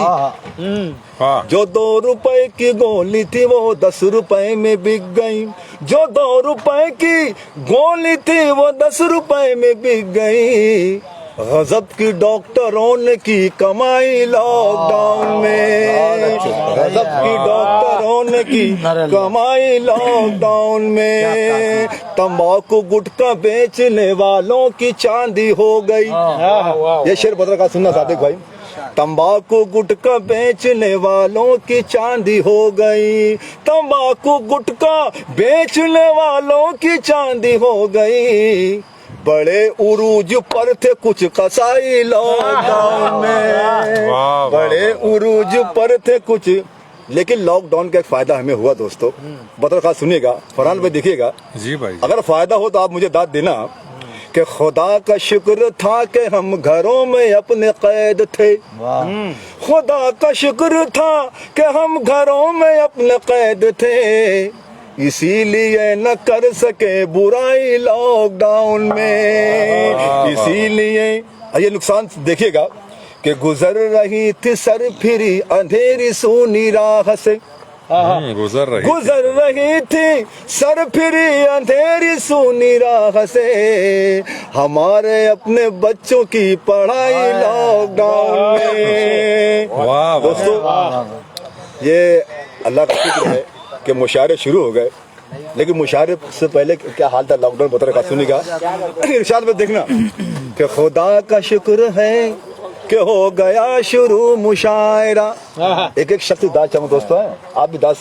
जो 2 रुपए की गोली थी वो 10 रुपए में बिक गई, जो 2 रुपए की गोली थी वो 10 रुपए में बिक गई। गजब की डॉक्टरों ने की कमाई लॉकडाउन में, गजब की डॉक्टरों ने की कमाई लॉकडाउन में। तंबाकू गुटखा बेचने वालों की चांदी हो गई। ये शेर बदल का सुनना सादिक भाई। तंबाकू गुटखा बेचने वालों की चांदी हो गई, तंबाकू गुटखा बेचने वालों की चांदी हो गई। बड़े उरूज पर थे कुछ कसाई लॉकडाउन में, बड़े उरूज पर थे कुछ। लेकिन लॉकडाउन का एक फायदा हमें हुआ दोस्तों, बदल खास सुनिएगा, फरहान भाई देखिएगा। जी भाई। अगर फायदा हो तो आप मुझे दाद देना कि खुदा का शुक्र था कि हम घरों में अपने कैद थे, खुदा का शुक्र था कि हम घरों में अपने कैद थे, इसीलिए न कर सके बुराई लॉकडाउन में। इसीलिए ये नुकसान देखिएगा कि गुजर रही थी सर फिरी अंधेरी सूनी राह से, गुजर रही थी सर फिरी अंधेरी सूनी राह से, हमारे अपने बच्चों की पढ़ाई लॉकडाउन में। वाह दोस्तों, ये अल्लाह का शुक्र है कि मुशायरे शुरू हो गए, लेकिन मुशायरे से पहले क्या हाल था लॉकडाउन बता रखा, सुनिएगा। इरशाद में देखना कि खुदा का शुक्र है कि हो गया शुरू मुशायरा। एक एक शख्स दाद चाहूँ दोस्तों, आप भी दाद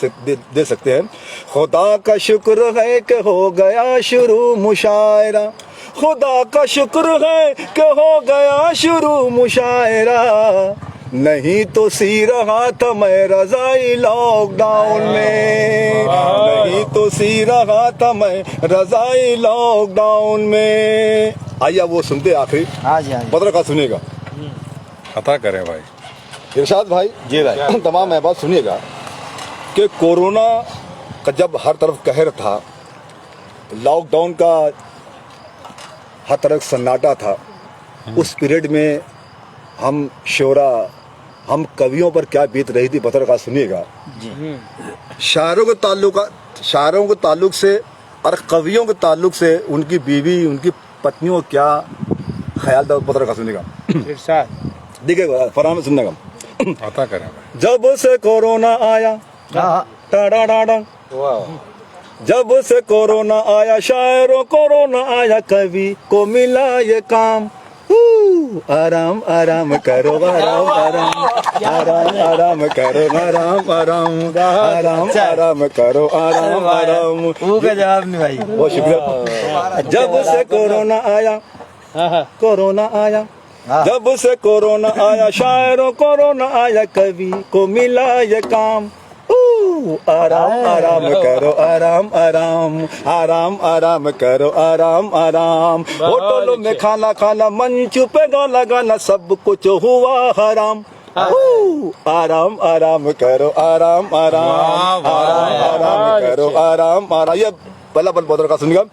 दे सकते हैं। खुदा का शुक्र है कि हो गया शुरू मुशायरा, खुदा का शुक्र है कि हो गया शुरू मुशायरा, नहीं तो सी रहा था मैं रजाई लॉकडाउन में, नहीं तो सी रहा था मैं रजाई लॉकडाउन में। आइए वो सुनते आखिरी बदर का सुनिएगा, अता करें भाई। इरशाद भाई जी भाई तमाम है बात सुनिएगा कि कोरोना का जब हर तरफ कहर था, लॉकडाउन का हर तरफ सन्नाटा था, उस पीरियड में हम शोरा, हम कवियों पर क्या बीत रही थी बतर का सुनिएगा। शायरों के ताल्लुक से और कवियों के ताल्लुक से उनकी बीवी, उनकी पत्नियों क्या ख्याल था बदर का सुनने का। इरशाद। देखिए फरहान सुनने का। अता करें। जब से कोरोना आया टाडा, जब से कोरोना आया शायरों कोरोना आया कवि को मिला ये काम। आराम आराम करो आराम आराम आराम आराम करो आराम आराम आराम आराम करो आराम आराम। वो का जवाब नहीं भाई। बहुत शुक्रिया। जब से कोरोना आया कोरोना आया, जब से कोरोना आया शायरों कोरोना आया कवि को मिला ये काम। आराम आराम करो आराम आराम आराम आराम करो आराम आराम। होटलों में खाना खाना मंच पे गाना गाना सब कुछ हुआ हराम। आराम आराम करो आराम आराम आराम आराम करो आराम आराम। ये पहला बल बदर का सुनिएगा।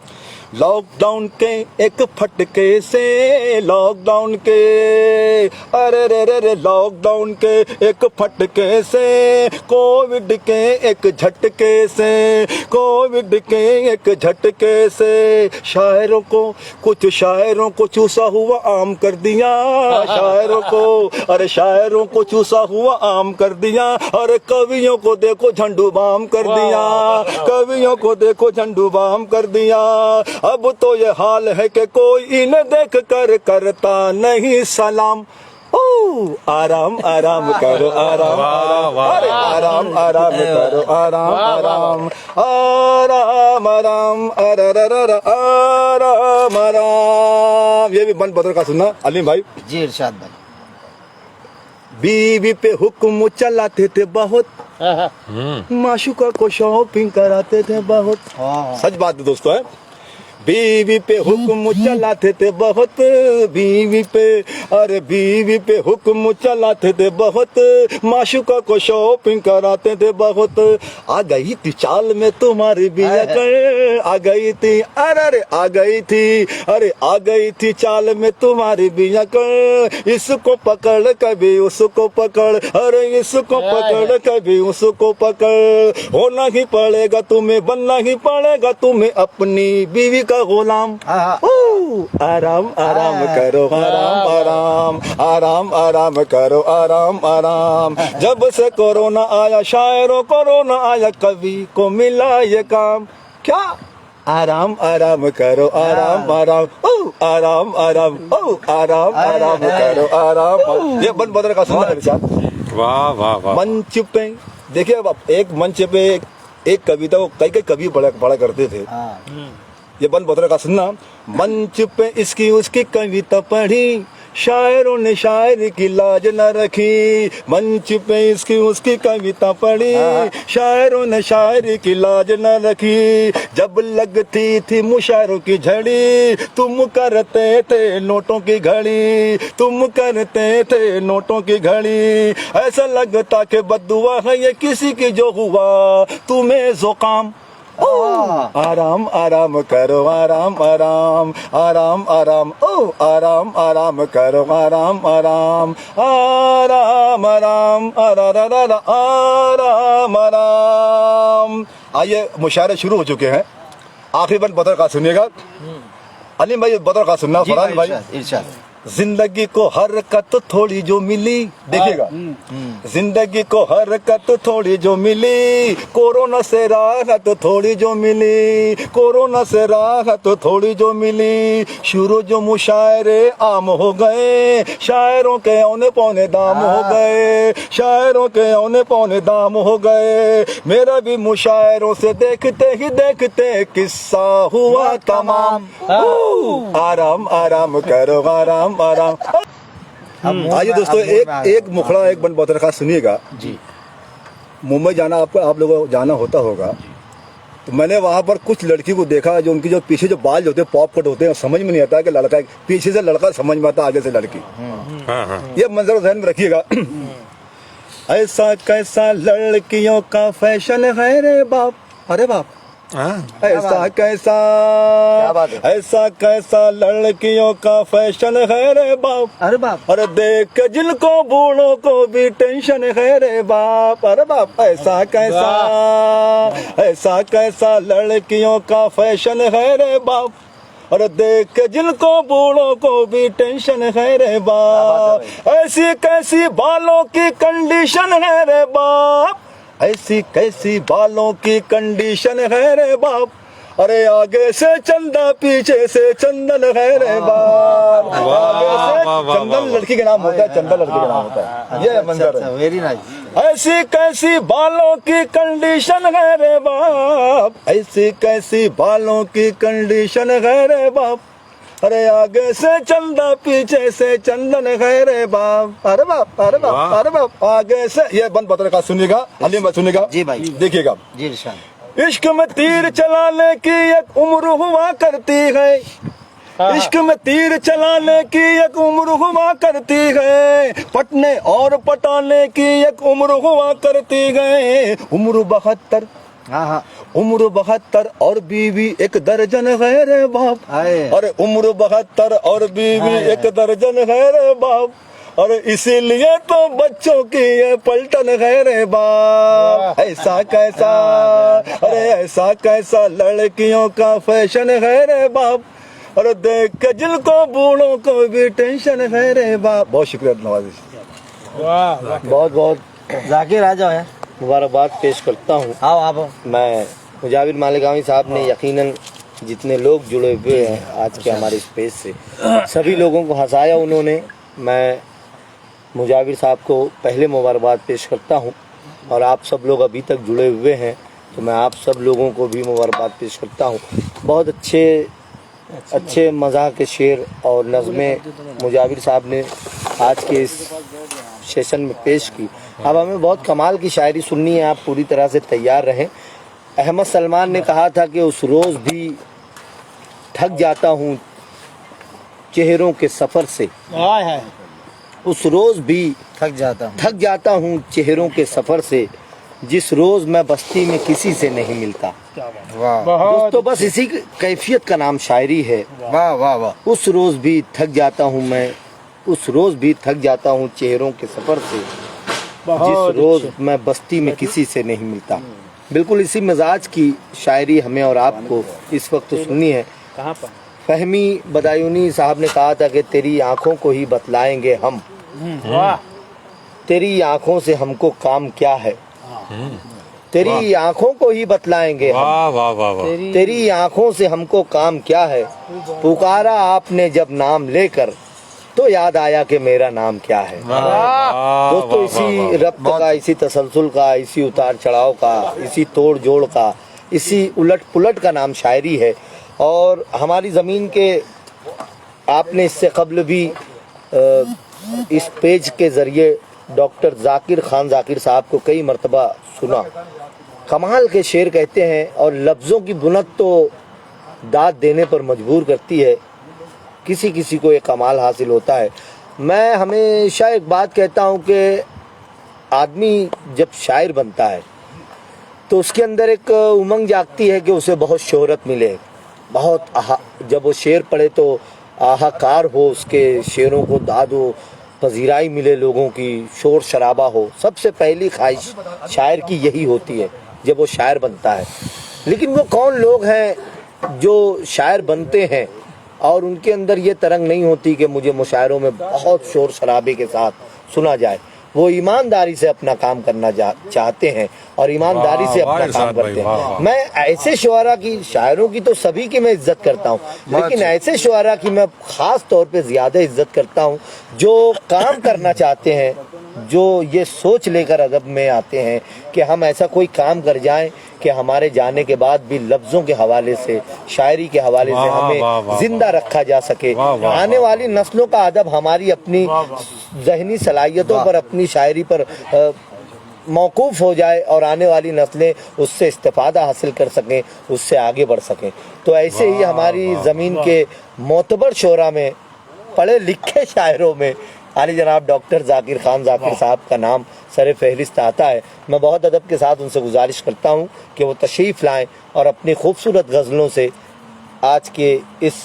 लॉकडाउन के एक फटके से, लॉकडाउन के अरे रे रे रे लॉकडाउन के एक फटके से, कोविड के एक झटके से, कोविड के एक झटके से शायरों को चूसा हुआ आम कर दिया। शायरों को अरे शायरों को चूसा हुआ आम कर दिया। अरे कवियों को देखो झंडू बाम कर दिया, कवियों को देखो झंडू बाम कर दिया। अब तो ये हाल है कि कोई इन्हें देख कर करता नहीं सलाम। आराम आराम करो आराम आराम अरे आराम आराम करो आराम आराम आराम आराम आराम आराम। ये भी बंद बदर का सुनना अलीम भाई जी। इरशाद भाई। बीवी पे हुक्म चलाते थे बहुत, माशुका को शॉपिंग कराते थे बहुत। सच बात है दोस्तों है। बीवी पे हुक्म चलाते थे बहुत, बीवी पे अरे बीवी पे हुक्म चलाते थे बहुत, माशुका को शॉपिंग कराते थे बहुत। आ गई थी चाल में तुम्हारी भी अकल, आ गई थी अरे आ गई थी अरे आ गई थी चाल में तुम्हारी भी अकल। इसको पकड़ कभी उसको पकड़, अरे इसको पकड़ कभी उसको पकड़। होना ही पड़ेगा तुम्हें, बनना ही पड़ेगा तुम्हें अपनी बीवी का गुलाम। आराम आराम करो आराम आराम आराम आराम करो आराम आराम। जब से कोरोना आया शायरों कोरोना आया कवि को मिला ये काम। क्या आराम आराम करो आराम आराम आराम आराम आराम आराम करो आराम। ये बन बदर का सुनना है। वाह वाह वाह। मंच पे देखिए अब एक मंच पे एक कविता को कई कवि पढ़ा करते थे। ये बंद बदर का सुनना। मंच पे इसकी उसकी कविता पढ़ी, शायरों ने शायरी की लाज न रखी। मंच पे इसकी उसकी कविता पढ़ी, शायरों ने शायरी की लाज न रखी। जब लगती थी मुशायरों की झड़ी, तुम करते थे नोटों की घड़ी, तुम करते थे नोटों की घड़ी। ऐसा लगता कि बद्दुआ है ये किसी की जो हुआ तुम्हें ज़ुकाम। आराम आराम करो आराम आराम आराम आराम आराम आराम करो आराम आराम आराम आराम आराम आराम। आइए मुशायरे शुरू हो चुके हैं। आखिरी बंद बदर का सुनिएगा। अलीम भाई बदर का सुनना। फरहान भाई। इरशाद। जिंदगी को हरकत थोड़ी जो मिली, देखिएगा जिंदगी को हरकत थोड़ी जो मिली, कोरोना से राहत थोड़ी जो मिली, कोरोना से राहत थोड़ी जो मिली। शुरू जो मुशायरे आम हो गए, शायरों के औने पौने दाम हो गए, शायरों के औने पौने दाम हो गए। मेरा भी मुशायरों से देखते ही देखते किस्सा हुआ तमाम। आराम आराम करो आराम आराम। आइए दोस्तों एक मुखड़ा एक बंद बदर का सुनिएगा जी। मुंबई जाना आप लोगों को जाना होता होगा, तो मैंने वहाँ पर कुछ लड़की को देखा जो उनकी जो पीछे जो बाल होते हैं पॉप कट होते हैं, समझ में नहीं आता कि लड़का पीछे से लड़का समझ में आता आगे से लड़की। ये मंजर ध्यान में रखिएगा। ऐसा कैसा लड़कियों का फैशन है रे बाप, अरे बाप। ऐसा कैसा ऐसा कैसा लड़कियों का फैशन है रे बाप, अरे बाप। अरे देख के जिनको बूढ़ों को भी टेंशन है रे बाप, अरे बाप। ऐसा कैसा लड़कियों का फैशन है रे बाप, और देख के जिनको बूढ़ों को भी टेंशन है रे बाप, ऐसी कैसी बालों की कंडीशन है रे बाप, ऐसी कैसी बालों की कंडीशन है रे बाप, अरे आगे से चंदा पीछे से चंदन है रे बाप, आगे से चंदन लड़की का नाम होता है, चंदन लड़की का नाम होता है, ये मंजर है। Very nice. ऐसी कैसी बालों की कंडीशन है रे बाप, ऐसी कैसी बालों की कंडीशन है रे बाप, अरे आगे से चंदा पीछे से चंदन है रे बाप, अरे बाप अरे बाप अरे बाप, आगे से ये बंद पत्र का सुनिएगा, अली मत सुनिएगा जी भाई। देखिएगा। जी इरशाद। इश्क में तीर चलाने की एक उम्र हुआ करती है, इश्क में तीर चलाने की एक उम्र हुआ करती है, पटने और पटाने की एक उम्र हुआ करती है, उम्र 72, हाँ हाँ। उम्र 72 और बीवी एक दर्जन है रे बाप, हाय। अरे उम्र 72 और बीवी एक दर्जन है रे बाप, और इसीलिए तो बच्चों की ये पलटन है रे बाप, ऐसा कैसा, अरे ऐसा कैसा लड़कियों का फैशन है रे बाप, और देख के जिनको बूढ़ों को भी टेंशन है रे बाप। बहुत शुक्रिया नवाजी। वाह वाह। बहुत बहुत जाकिर आ जाओ यार। मुबारकबाद पेश करता हूँ। आओ आप। मैं मुजाविर मालिकावी साहब ने यकीनन जितने लोग जुड़े हुए हैं आज के हमारे स्पेस से सभी लोगों को हंसाया उन्होंने। मैं मुजाविर साहब को पहले मुबारकबाद पेश करता हूं, और आप सब लोग अभी तक जुड़े हुए हैं तो मैं आप सब लोगों को भी मुबारकबाद पेश करता हूं। बहुत अच्छे मज़ाह के शेर और नज़में मुजाविर साहब ने आज के इस सेशन में पेश की। अब हमें बहुत कमाल की शायरी सुननी है, आप पूरी तरह से तैयार रहें। अहमद सलमान ने कहा था कि उस रोज़ भी थक जाता हूँ चेहरों के सफ़र से, हाय हाय। उस रोज़ भी थक जाता हूँ चेहरों के सफ़र से, जिस रोज़ मैं बस्ती में किसी से नहीं मिलता। वाह बहुत दोस्तों बस इसी कैफियत का नाम शायरी है। वाह वाह वाह। उस रोज़ भी थक जाता हूँ मैं, उस रोज़ भी थक जाता हूँ चेहरों के सफ़र से, जिस रोज़ मैं बस्ती में किसी से नहीं मिलता। बिल्कुल इसी मिजाज की शायरी हमें और आपको इस वक्त सुननी है। कहाँ पर? फहमी बदायूनी साहब ने कहा था कि तेरी आंखों को ही बतलाएंगे हम, वाह। तेरी आंखों से हमको काम क्या है, तेरी आंखों को ही बतलाएंगे हम, वाह वाह वाह वाह। तेरी आंखों से हमको काम क्या है, पुकारा आपने जब नाम लेकर तो याद आया कि मेरा नाम क्या है। दोस्तों इसी रब्त का, इसी तसलसल का, इसी उतार चढ़ाव का, इसी तोड़ जोड़ का, इसी उलट पुलट का नाम शायरी है। और हमारी ज़मीन के आपने इससे कबल भी इस पेज के ज़रिए डॉक्टर जाकिर खान जाकिर साहब को कई मरतबा सुना। कमाल के शेर कहते हैं और लफ्ज़ों की बुनत तो दाद देने पर मजबूर करती है, किसी किसी को ये कमाल हासिल होता है। मैं हमेशा एक बात कहता हूँ कि आदमी जब शायर बनता है तो उसके अंदर एक उमंग जागती है कि उसे बहुत शोहरत मिले, बहुत जब वो शेर पढ़े तो आहाकार हो, उसके शेरों को दाद हो, पजीराई मिले, लोगों की शोर शराबा हो। सबसे पहली ख्वाहिश शायर की यही होती है जब वो शायर बनता है। लेकिन वो कौन लोग हैं जो शायर बनते हैं और उनके अंदर ये तरंग नहीं होती कि मुझे मुशायरों में बहुत शोर शराबे के साथ सुना जाए। वो ईमानदारी से अपना काम करना चाहते हैं और ईमानदारी से अपना काम करते हैं। मैं ऐसे शुआरा की, शायरों की तो सभी की मैं इज्जत करता हूँ, लेकिन ऐसे शुआरा की मैं ख़ास तौर पे ज़्यादा इज्जत करता हूँ जो काम करना चाहते हैं, जो ये सोच लेकर अदब में आते हैं कि हम ऐसा कोई काम कर जाएं कि हमारे जाने के बाद भी लफ्ज़ों के हवाले से, शायरी के हवाले से हमें जिंदा रखा जा सके। आने वाली नस्लों का अदब हमारी अपनी ज़हनी सलाहियतों पर, अपनी शायरी पर मौकूफ़ हो जाए और आने वाली नस्लें उससे इस्तिफ़ादा हासिल कर सकें, उससे आगे बढ़ सकें। तो ऐसे ही हमारी ज़मीन के मोतबर शोरा में, पढ़े लिखे शायरों में आली जनाब डॉक्टर जाकिर खान जाकिर साहब का नाम सर फहरिस्त आता है। मैं बहुत अदब के साथ उनसे गुजारिश करता हूँ कि वो तशरीफ़ लाएँ और अपनी खूबसूरत गज़लों से आज के इस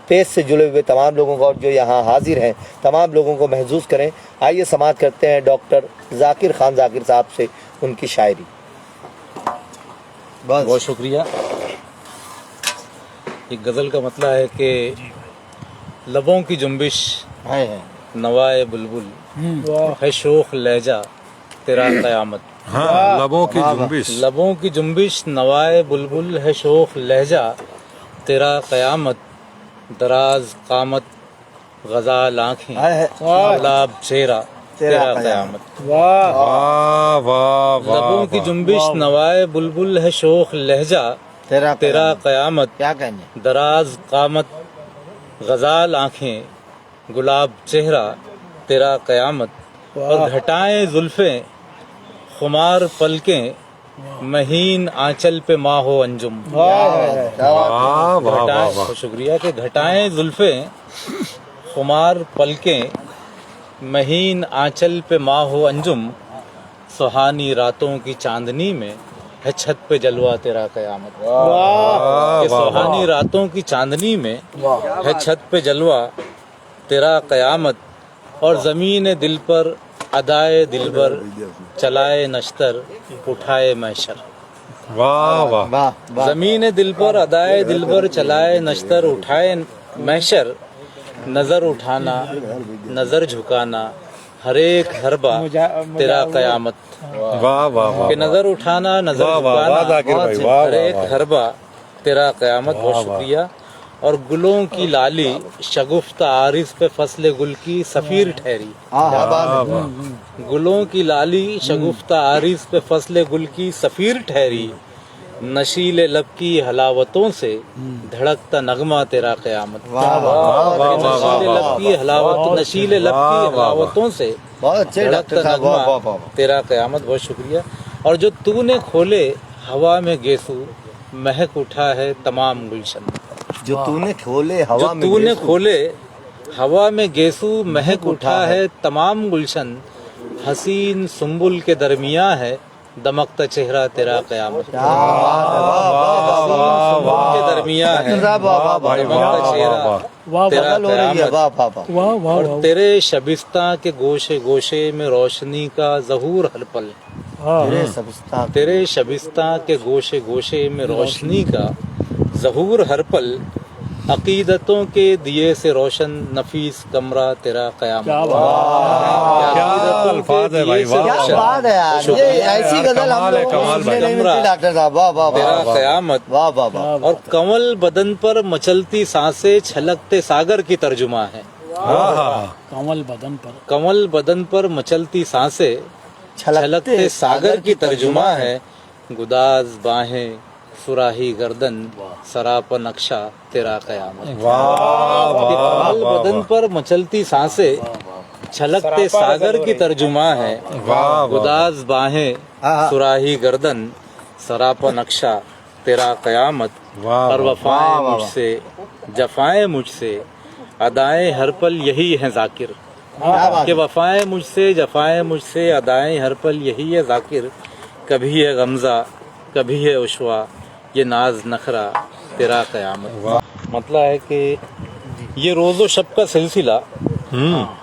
पेज से जुड़े हुए तमाम लोगों को और जो यहाँ हाजिर हैं तमाम लोगों को महसूस करें। आइए समाअत करते हैं डॉक्टर जाकिर खान जाकिर साहब से उनकी शायरी। बहुत शुक्रिया। एक गज़ल का मतलब है कि लबों की जुम्बिश है नवाए बुलबुल है शोख लहजा तेरा क़यामत। हाँ, लबों की जुम्बिश। लबों की जुम्बिश नवाए बुलबुल है शोख लहजा तेरा क़यामत। दराज कामत गज़ाल आँखें गुलाब चेहरा तेरा क़यामत। वाह वाह वाह वाह। लबों की जुम्बिश नवाए बुलबुल है शोख लहजा तेरा तेरा क़यामत। क्या कहने दराज कामत गज़ाल आँखें गुलाब चेहरा तेरा क़यामत। और घटाएं जुल्फ़ें खुमार पलकें महीन आंचल पे माहो अंजुम। वाह वाह वाह वाह। शुक्रिया के घटाएं जुल्फ़ें खुमार पलकें महीन आंचल पे माहो अंजुम। सुहानी रातों की चांदनी में है छत पे जलवा तेरा क़यामत। कि सुहानी रातों की चांदनी में है छत पे जलवा तेरा क़यामत। और ज़मीन दिल पर अदाए दिलबर चलाए नश्तर उठाए महशर। वाह वाह। वाह ज़मीन दिल पर अदाए दिलबर चलाए नश्तर उठाए महशर। नज़र उठाना नज़र झुकाना हर एक हरबा तेरा क़यामत। वाह वाह वाह। कि नज़र उठाना नज़र वाह वाह वाह जाकिर भाई, झुकाना वाह हर एक वाह वाह। हरबा तेरा क़यामत। बहुत शुक्रिया। और गुलों की लाली शगुफ्ता आरिस पे फसले गुल की सफ़ीर ठहरी। गुलों की लाली शगुफ्ता आरिस पे फसले गुल की सफ़ीर ठहरी। नशीले लब की हलावतों से धड़कता नगमा तेरा क़यामत। नशीले लब की हलावत नशीले लब की हलावतों से बहुत अच्छे डॉक्टर धड़कता साहब, वाह वाह नगमा वाह। तेरा क़यामत। बहुत शुक्रिया। और जो तूने खोले हवा में गेसू महक उठा है तमाम गुलशन। जो तूने खोले जो हवा में तूने गेसू। खोले हवा में गेसू महक उठा है तमाम गुलशन। हसीन सुंबुल के दरमिया है दमकता चेहरा तेरा क़यामत। सुंबुल के दरमिया है दमकता चेहरा तेरा क़यामत। और तेरे शबिस्तां के गोशे गोशे में रोशनी का ज़हूर हर पल। तेरे शबिस्तां के गोशे गोशे में रोशनी का ज़हूर हर पल। अकीदतों के दिए से रोशन नफीस कमरा तेरा क़यामत। क्या अल्फाज है भाई, वाह क्या वाह। बात है यार, ये ऐसी गजल हम कमाल है, लोग कमाल भाई। नहीं मिलती डॉक्टर साहब। वाह वाह तेरा वाह क़यामत। वाह वाह वाह। और कंवल बदन पर मचलती सांसें छलकते सागर की तर्जुमा है। कंवल बदन पर मचलती सांसें छलकते सागर की तर्जुमा है। गुदाज बाहें सुराही गर्दन सरापा नक्शा तेरा क़यामत। कंवल बदन पर मचलती सांसें छलकते सागर की तर्जुमा है। गुदाज बाहें सुराही गर्दन सरापा नक्शा तेरा क़यामत। और वफाएं मुझसे जफाएं मुझसे अदाएं हर पल यही हैं ज़ाकिर। कि वफाएं मुझसे जफाएं मुझसे अदाएं हर पल यही है ज़ाकिर। कभी है गमज़ा कभी है उशवा ये नाज नखरा तेरा क़यामत। मतलब है कि ये रोज़ो शब का सिलसिला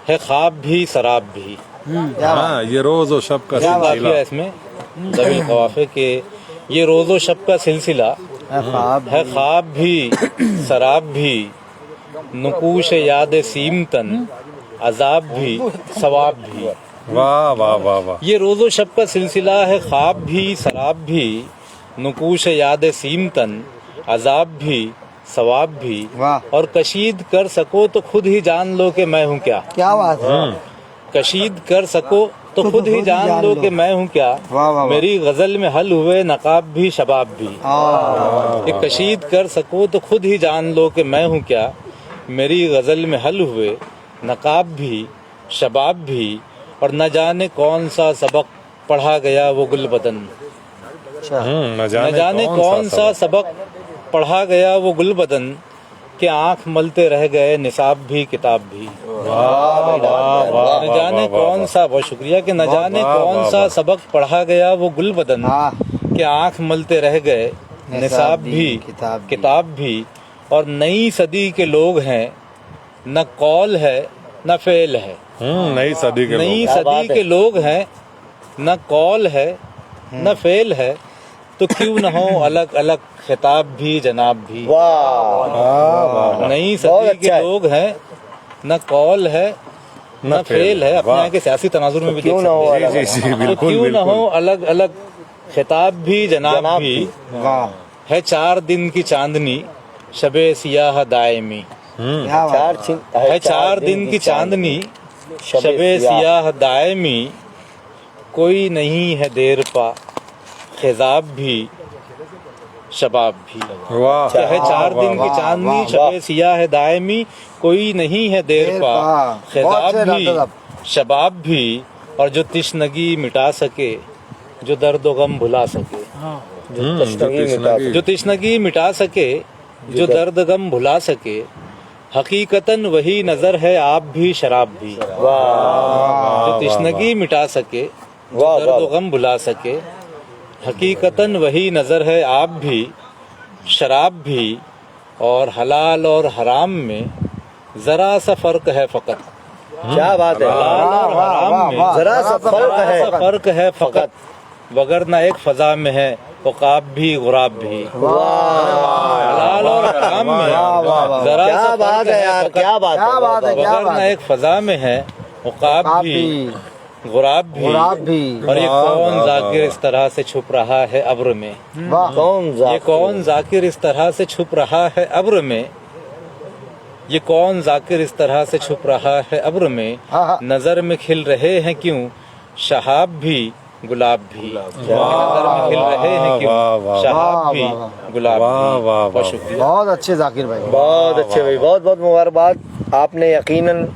है ख्वाब भी शराब भी। हाँ, ये रोज और शब का काफिया सिलसिला। इसमें ज़मीन क़वाफ़े के ये रोज़ो शब का सिलसिला है ख्वाब भी शराब भी। नुकूश याद सीमतन अजाब भी सवाब भी। वाह वाह वाह वाह। ये रोज़ो शब का सिलसिला है ख्वाब भी शराब भी। नुकूश याद सीमतन अजाब भी सवाब भी। और कशीद कर सको तो खुद ही जान लो कि मैं हूँ क्या। क्या बात है। कशीद कर सको तो खुद ही जान लो कि मैं हूँ क्या। मेरी गजल में हल हुए नकाब भी शबाब भी। ये कशीद कर सको तो खुद ही जान लो कि मैं हूँ क्या। मेरी गजल में हल हुए नकाब भी शबाब भी। और न जाने कौन सा सबक पढ़ा गया वो गुलबदन। न न जाने कौन सा सबक पढ़ा गया वो गुलबदन के आंख मलते रह गए निसाब भी किताब भी। न जाने कौन सा, बहुत शुक्रिया कि न जाने कौन सा सबक पढ़ा गया वो गुलबदन के आंख मलते रह गए निसाब भी किताब भी। और नई सदी के लोग हैं न कौल है न फेल है। नई सदी के नई सदी के लोग हैं न कौल है न फेल है। तो क्यों न हो अलग अलग खिताब भी जनाब भी। वाह नई बहुत सदी अच्छा के है। लोग हैं, न कौल है न फेल है। अपने यहाँ के सियासी तनाजुर में भी देख क्यों ना हो सकते हैं। अलग जी तो बिल्कुल क्यों न हो बिल्कुल। अलग अलग खिताब भी जनाब जनाब भी। भी। है 4 दिन की चांदनी शबे सियाह दायमी। है 4 दिन की चांदनी शबे सियाह दायमी। कोई नहीं है देर पा खिजाब भी शबाब भी। वाह है 4 दिन की चांदनी शबे सियाह दायमी। कोई नहीं है देर पा खिजाब भी शबाब भी। और जो तिश्नगी मिटा सके, जो दर्द गम भुला सके। जो तिश्नगी मिटा सके, जो दर्द गम भुला सके। हकीकतन वही नजर है आप भी शराब भी। जो तिश्नगी मिटा सके, जो वाह, दर्द वाह। गम भुला सके। हकीकतन वही नजर है आप भी शराब भी। और हलाल और हराम में जरा सा फर्क है फकत। क्या बात है। हलाल और हराम में जरा सा फर्क है फकत। वगरना एक फजा में है उकाब भी गुराब भी। हलाल और हराम में जरा क्या सा बात फर्क है यार, फकत। क्या बात है। वगरना एक फजा में है उकाब भी गुराब भी। और ये कौन जाकिर इस तरह से छुप रहा है अब्र में। कौन ये कौन जाकिर इस तरह से छुप रहा है अब्र में। ये कौन जाकिर इस तरह से छुप रहा है अब्र में। नजर में खिल रहे हैं क्यों शहाब भी गुलाब भी। नजर में खिल रहे हैं क्यों शहाब भी गुलाब भी। बहुत शुक्रिया। बहुत अच्छे जाकिर भाई। बहुत अच्छे भाई, बहुत बहुत मुबारकबाद। आपने यकीनन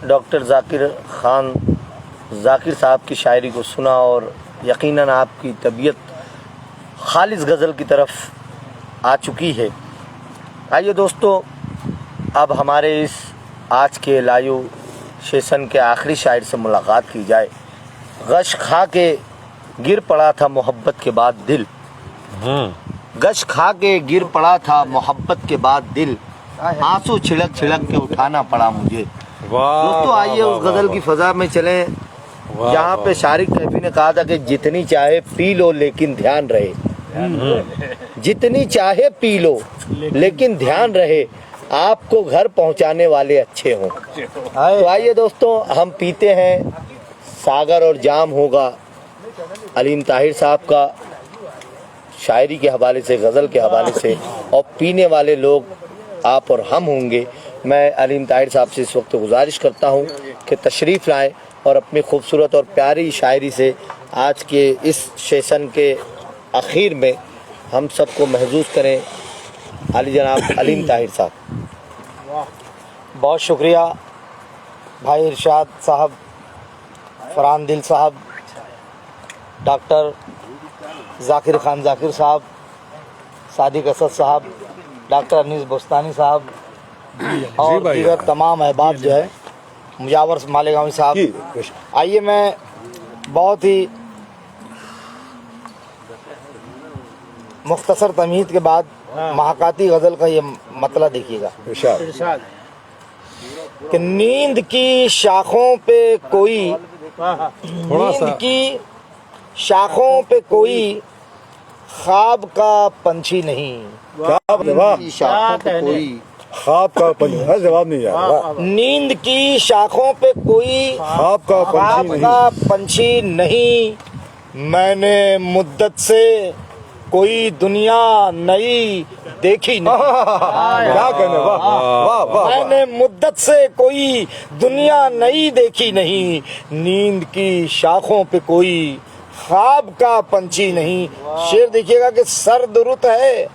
डॉक्टर जाकिर खान जाकिर साहब की शायरी को सुना और यकीनन आपकी तबीयत खालिस गज़ल की तरफ आ चुकी है। आइए दोस्तों, अब हमारे इस आज के लाइव सेशन के आखिरी शायर से मुलाकात की जाए। गश खा के गिर पड़ा था मोहब्बत के बाद दिल। गश खा के गिर पड़ा था मोहब्बत के बाद दिल। आंसू छिड़क छिड़क के उठाना पड़ा मुझे। दोस्तों आइए उस गज़ल की फ़ज़ा में चलें जहाँ पे शारिक कैफी ने कहा था कि जितनी चाहे पी लो लेकिन ध्यान रहे। जितनी चाहे पी लो लेकिन ध्यान रहे, आपको घर पहुँचाने वाले अच्छे हों। तो आइए दोस्तों, हम पीते हैं सागर और जाम होगा अलीम ताहिर साहब का शायरी के हवाले से, गज़ल के हवाले से, और पीने वाले लोग आप और हम होंगे। मैं अलीम ताहिर साहब से इस वक्त गुजारिश करता हूं कि तशरीफ़ लाएं और अपनी खूबसूरत और प्यारी शायरी से आज के इस सेशन के आखिर में हम सबको महसूस करें। अली जनाब अलीम ताहिर साहब। बहुत शुक्रिया भाई इरशाद साहब, फरहान दिल साहब, डॉक्टर जाकिर खान जाकिर साहब, सादिक असद साहब, डॉक्टर अनीस बुस्तानी साहब और दीगर तमाम अहबाब जो है, मुजावर मालेगांवी साहब। आइए मैं बहुत ही मुख्तसर तमहीद के बाद महाकाती गज़ल का ये मतला देखिएगा कि नींद की शाखों पे कोई, नींद की शाखों पे कोई ख्वाब का पंछी नहीं। शाखों पे कोई ख्वाब का पंछी, जवाब नहीं यार। नींद की शाखों पे कोई ख्वाब का ख्वाब पंछी का पंछी नहीं। मैंने मुद्दत से कोई दुनिया नई देखी नहीं। क्या कहने, वाह वाह वाह। मैंने मुद्दत से कोई दुनिया नई देखी नहीं। नींद की शाखों पे कोई ख्वाब का पंछी नहीं। शेर देखिएगा कि सर्द रुत है,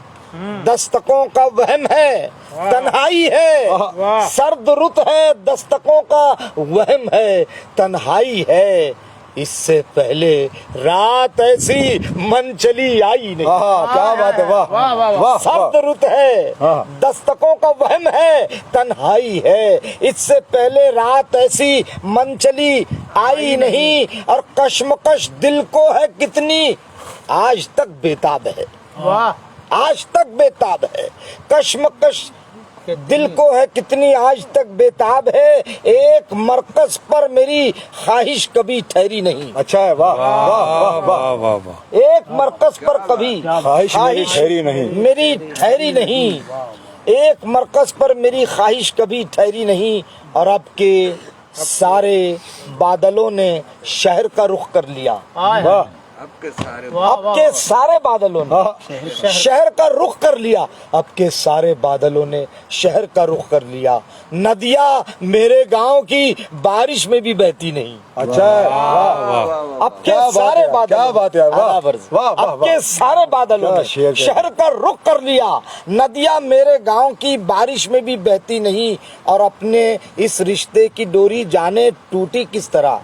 दस्तकों का वहम है, तन्हाई है। सर्द रुत है, दस्तकों का वहम है, तन्हाई है। इससे पहले रात ऐसी मन चली आई नहीं। क्या बात है, वाह वाह। सर्द रुत है, दस्तकों का वहम है, तन्हाई है। इससे पहले रात ऐसी मन चली आई नहीं। और कश्मकश दिल को है कितनी, आज तक बेताब है। आज तक बेताब है। कश्मकश दिल को है कितनी आज तक बेताब है, एक मरकज पर मेरी ख्वाहिश कभी ठहरी नहीं। अच्छा है, वाह वाह वाह वाह वाह। एक मरकज पर कभी ख्वाहिश मेरी ठहरी नहीं। मेरी ठहरी नहीं, एक मरकज पर मेरी ख्वाहिश कभी ठहरी नहीं। और अब के सारे बादलों ने शहर का रुख कर लिया। वाह, अब के सारे बादलों ने शहर का रुख कर लिया। अब के सारे बादलों ने शहर का रुख कर लिया। नदियां मेरे गांव की बारिश में भी बहती नहीं। अच्छा है, वाह। अब के सारे बादल, क्या बात है, वाह वाह अब के सारे बादलों ने शेर है। शहर का रुख कर लिया। नदियां मेरे गांव की बारिश में भी बहती नहीं। और अपने इस रिश्ते की डोरी जाने टूटी किस तरह,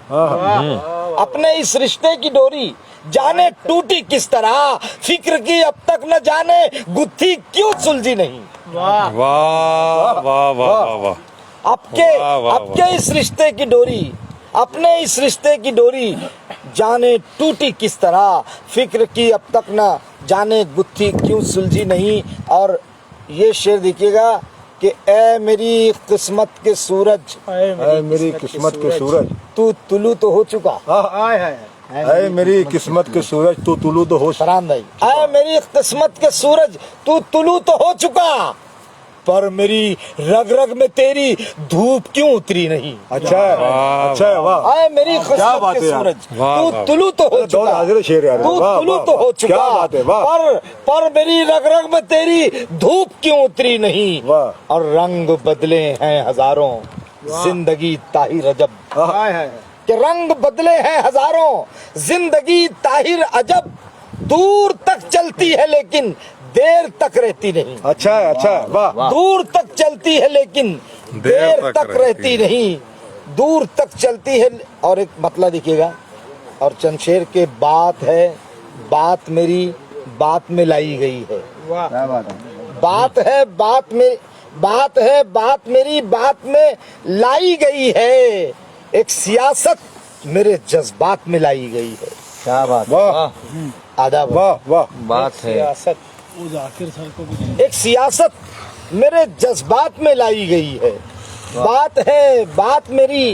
अपने इस रिश्ते की डोरी जाने टूटी किस तरह, फिक्र की अब तक न जाने गुत्थी क्यों सुलझी नहीं। वाह वाह वाह वाह वाह। आपके इस रिश्ते की डोरी, अपने इस रिश्ते की डोरी जाने टूटी किस तरह, फिक्र की अब तक न जाने गुत्थी क्यों सुलझी नहीं। और ये शेर देखिएगा कि ए मेरी किस्मत के सूरज, ऐ मेरी किस्मत के सूरज, तू तुलू तो हो चुका। ऐ मेरी किस्मत के सूरज, तू तुलू तो हो। फरहान भाई, ऐ मेरी किस्मत के सूरज तू तुलू तो हो चुका, पर मेरी रग रग में तेरी धूप क्यों उतरी नहीं। अच्छा है, अच्छा है, वाह। ऐ मेरी किस्मत के सूरज तू तुलू तो हो चुका, हाजिर शेर यार, तू वाह, तुलू वाह, तो हो चुका, क्या बात है, वाह। पर मेरी रग रग में तेरी धूप क्यों उतरी नहीं। वाह। और रंग बदले हैं हजारों, जिंदगी ताहिर अजब, कि रंग बदले हैं हजारों, जिंदगी ताहिर अजब, दूर तक चलती है लेकिन देर तक रहती नहीं। अच्छा है, अच्छा है, वाह। दूर तक चलती है लेकिन देर तक रहती नहीं, दूर तक चलती है। और एक मतलब देखिएगा, और चंदशेर के बात है बात मेरी बात में लाई गई है। बात है बात में, बात है बात मेरी बात में लाई गई है, एक सियासत मेरे जज्बात में लाई गई है। क्या बात, वाह आदाब, वाह वाह। बात है सियासत, एक सियासत मेरे जज्बात में लाई गई है। बात है बात मेरी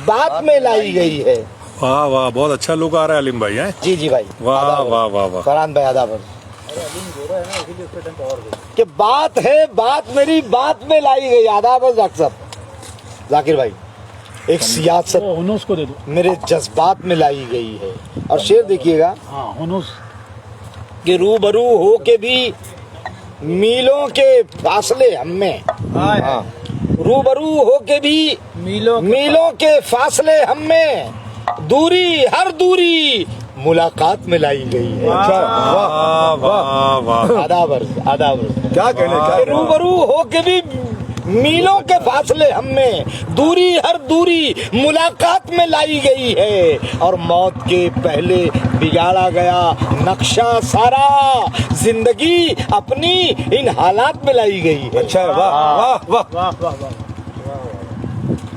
बात में लाई गई है। वाह वाह, बहुत अच्छा लुक आ रहा है अलीम भाई हैं। जी जी भाई, वाह वाह वाह वाह। फरहान भाई आदाब। कि बात है बात मेरी बात में लाई गई। आदाब जाकिर भाई, एक सियासत को दे दो। मेरे जज्बात में लाई गई है। और शेर देखिएगा कि रूबरू हो के भी मीलों के फासले हम में, रूबरू हो के भी मीलों के फासले हम में, दूरी हर दूरी मुलाकात में लाई गई है। अच्छा, वाह वाह वाह। आदाबर आदाबर, क्या कहने, क्या कहने। रूबरू हो के भी मीलों के फासले हम में, दूरी हर दूरी मुलाकात में लाई गई है। और मौत के पहले बिगाड़ा गया नक्शा सारा, जिंदगी अपनी इन हालात में लाई गई है। अच्छा है, वाह वाह वाह।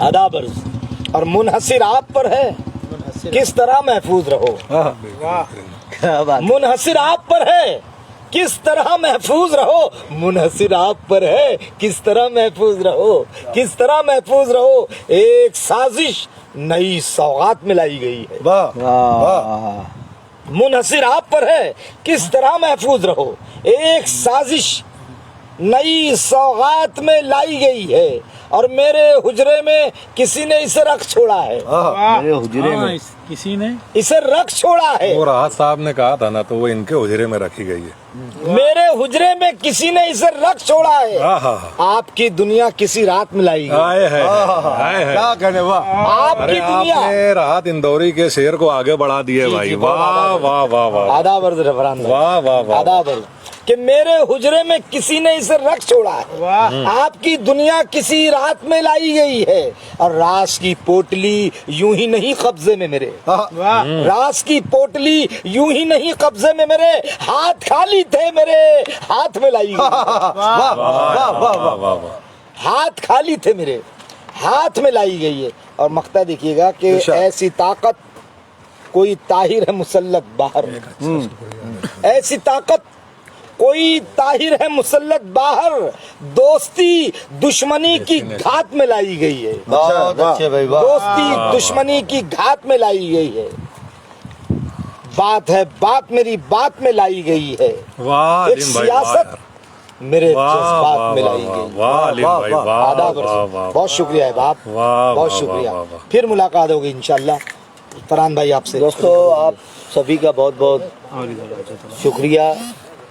आदाबर, और मुनहसिर आप पर है किस तरह महफूज रहो। मुनहसिर आप पर है किस तरह महफूज रहो, मुनहसिर आप पर है किस तरह महफूज रहो, किस तरह महफूज रहो। एक साजिश नई सौगात में लाई गई है। वाह वाह। मुनहसिर आप पर है किस तरह महफूज रहो, एक साजिश नई सौगात में लाई गई है। और मेरे हुजरे में किसी ने इसे रख छोड़ा है। मेरे हुजरे में किसी ने इसे रख छोड़ा है। वो राहत साहब ने कहा था ना, तो वो इनके हुजरे में रखी गई है। मेरे हुजरे में किसी ने इसे रख छोड़ा है। आपकी दुनिया किसी रात में लाई गई। आए है, आए है। क्या कहने, वाह। आपकी दुनिया। आपने राहत इंदौरी के शेर को आगे बढ़ा दिए भाई। वाह वाह वाह वाह। आदाब अर्ज़ रफ़रान भाई। वाह वाह वाह। आदाब अर्ज़ कि मेरे हुजरे में किसी ने इसे रख छोड़ा है। आपकी दुनिया किसी रात में लाई गई है। और रास की पोटली यूं ही नहीं कब्जे में मेरे, रास की पोटली यूं ही नहीं कब्जे में मेरे, हाथ खाली थे मेरे हाथ में लाई गई। वाह वाह वाह वाह। हाथ खाली थे मेरे हाथ में लाई गई है। और मक्ता देखिएगा कि ऐसी ताकत कोई ताहिर है मुसल्लत बाहर, ऐसी ताकत कोई ताहिर है मुसल्लत बाहर, दोस्ती दुश्मनी की घात में लाई गई है। बहुत अच्छे भाई, वाह। दोस्ती दुश्मनी की घात में लाई गई है। बात है बात मेरी बात में लाई गई है। वाह एक अलीम भाई, सियासत मेरे वाह, जज्बात में वाह, लाई वाह, गई। वाह अलीम भाई, वाह, आदाब वाह, अर्ज़। वाह, बहुत शुक्रिया है बाप, वाह, बहुत वाह, शुक्रिया। वाह, वाह। फिर मुलाकात होगी इंशाल्लाह फरहान भाई आपसे। दोस्तों, आप सभी का बहुत बहुत शुक्रिया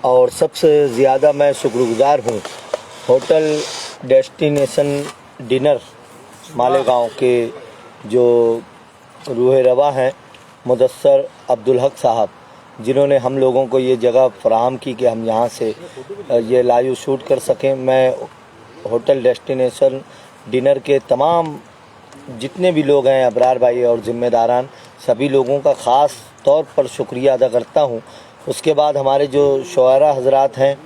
और सबसे ज़्यादा मैं शुक्रगुजार हूँ होटल डेस्टिनेशन डिनर मालेगांव के जो रूह रवा हैं मुदस्सर अब्दुल हक साहब, जिन्होंने हम लोगों को ये जगह फराहम की कि हम यहाँ से ये लाइव शूट कर सकें। मैं होटल डेस्टिनेशन डिनर के तमाम जितने भी लोग हैं, अबरार भाई और ज़िम्मेदारान, सभी लोगों का ख़ास तौर पर शुक्रिया अदा करता हूँ। उसके बाद हमारे जो शुआरा हज़रात हैं,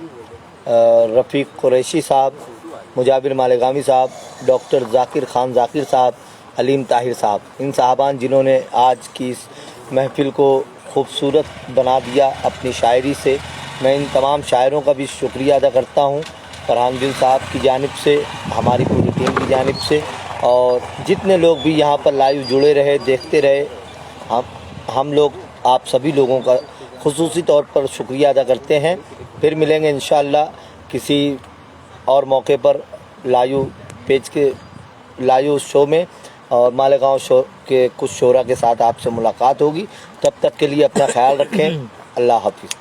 रफ़ीक कुरैशी साहब, मुजाबिर मालेगामी साहब, डॉक्टर ज़ाकिर ख़ान ज़ाकिर साहब, अलीम ताहिर साहब, इन साहबान जिन्होंने आज की इस महफ़िल को खूबसूरत बना दिया अपनी शायरी से, मैं इन तमाम शायरों का भी शुक्रिया अदा करता हूँ फरहान दिल साहब की जानिब से, हमारी पूरी टीम की जानिब से, और जितने लोग भी यहाँ पर लाइव जुड़े रहे, देखते रहे। हम लोग आप सभी लोगों का खुसूसी तौर पर शुक्रिया अदा करते हैं। फिर मिलेंगे इंशाअल्लाह किसी और मौके पर लाइव शो में, और मालेगांव शो के कुछ शोरा के साथ आपसे मुलाकात होगी। तब तक के लिए अपना ख्याल रखें। अल्लाह हाफिज़।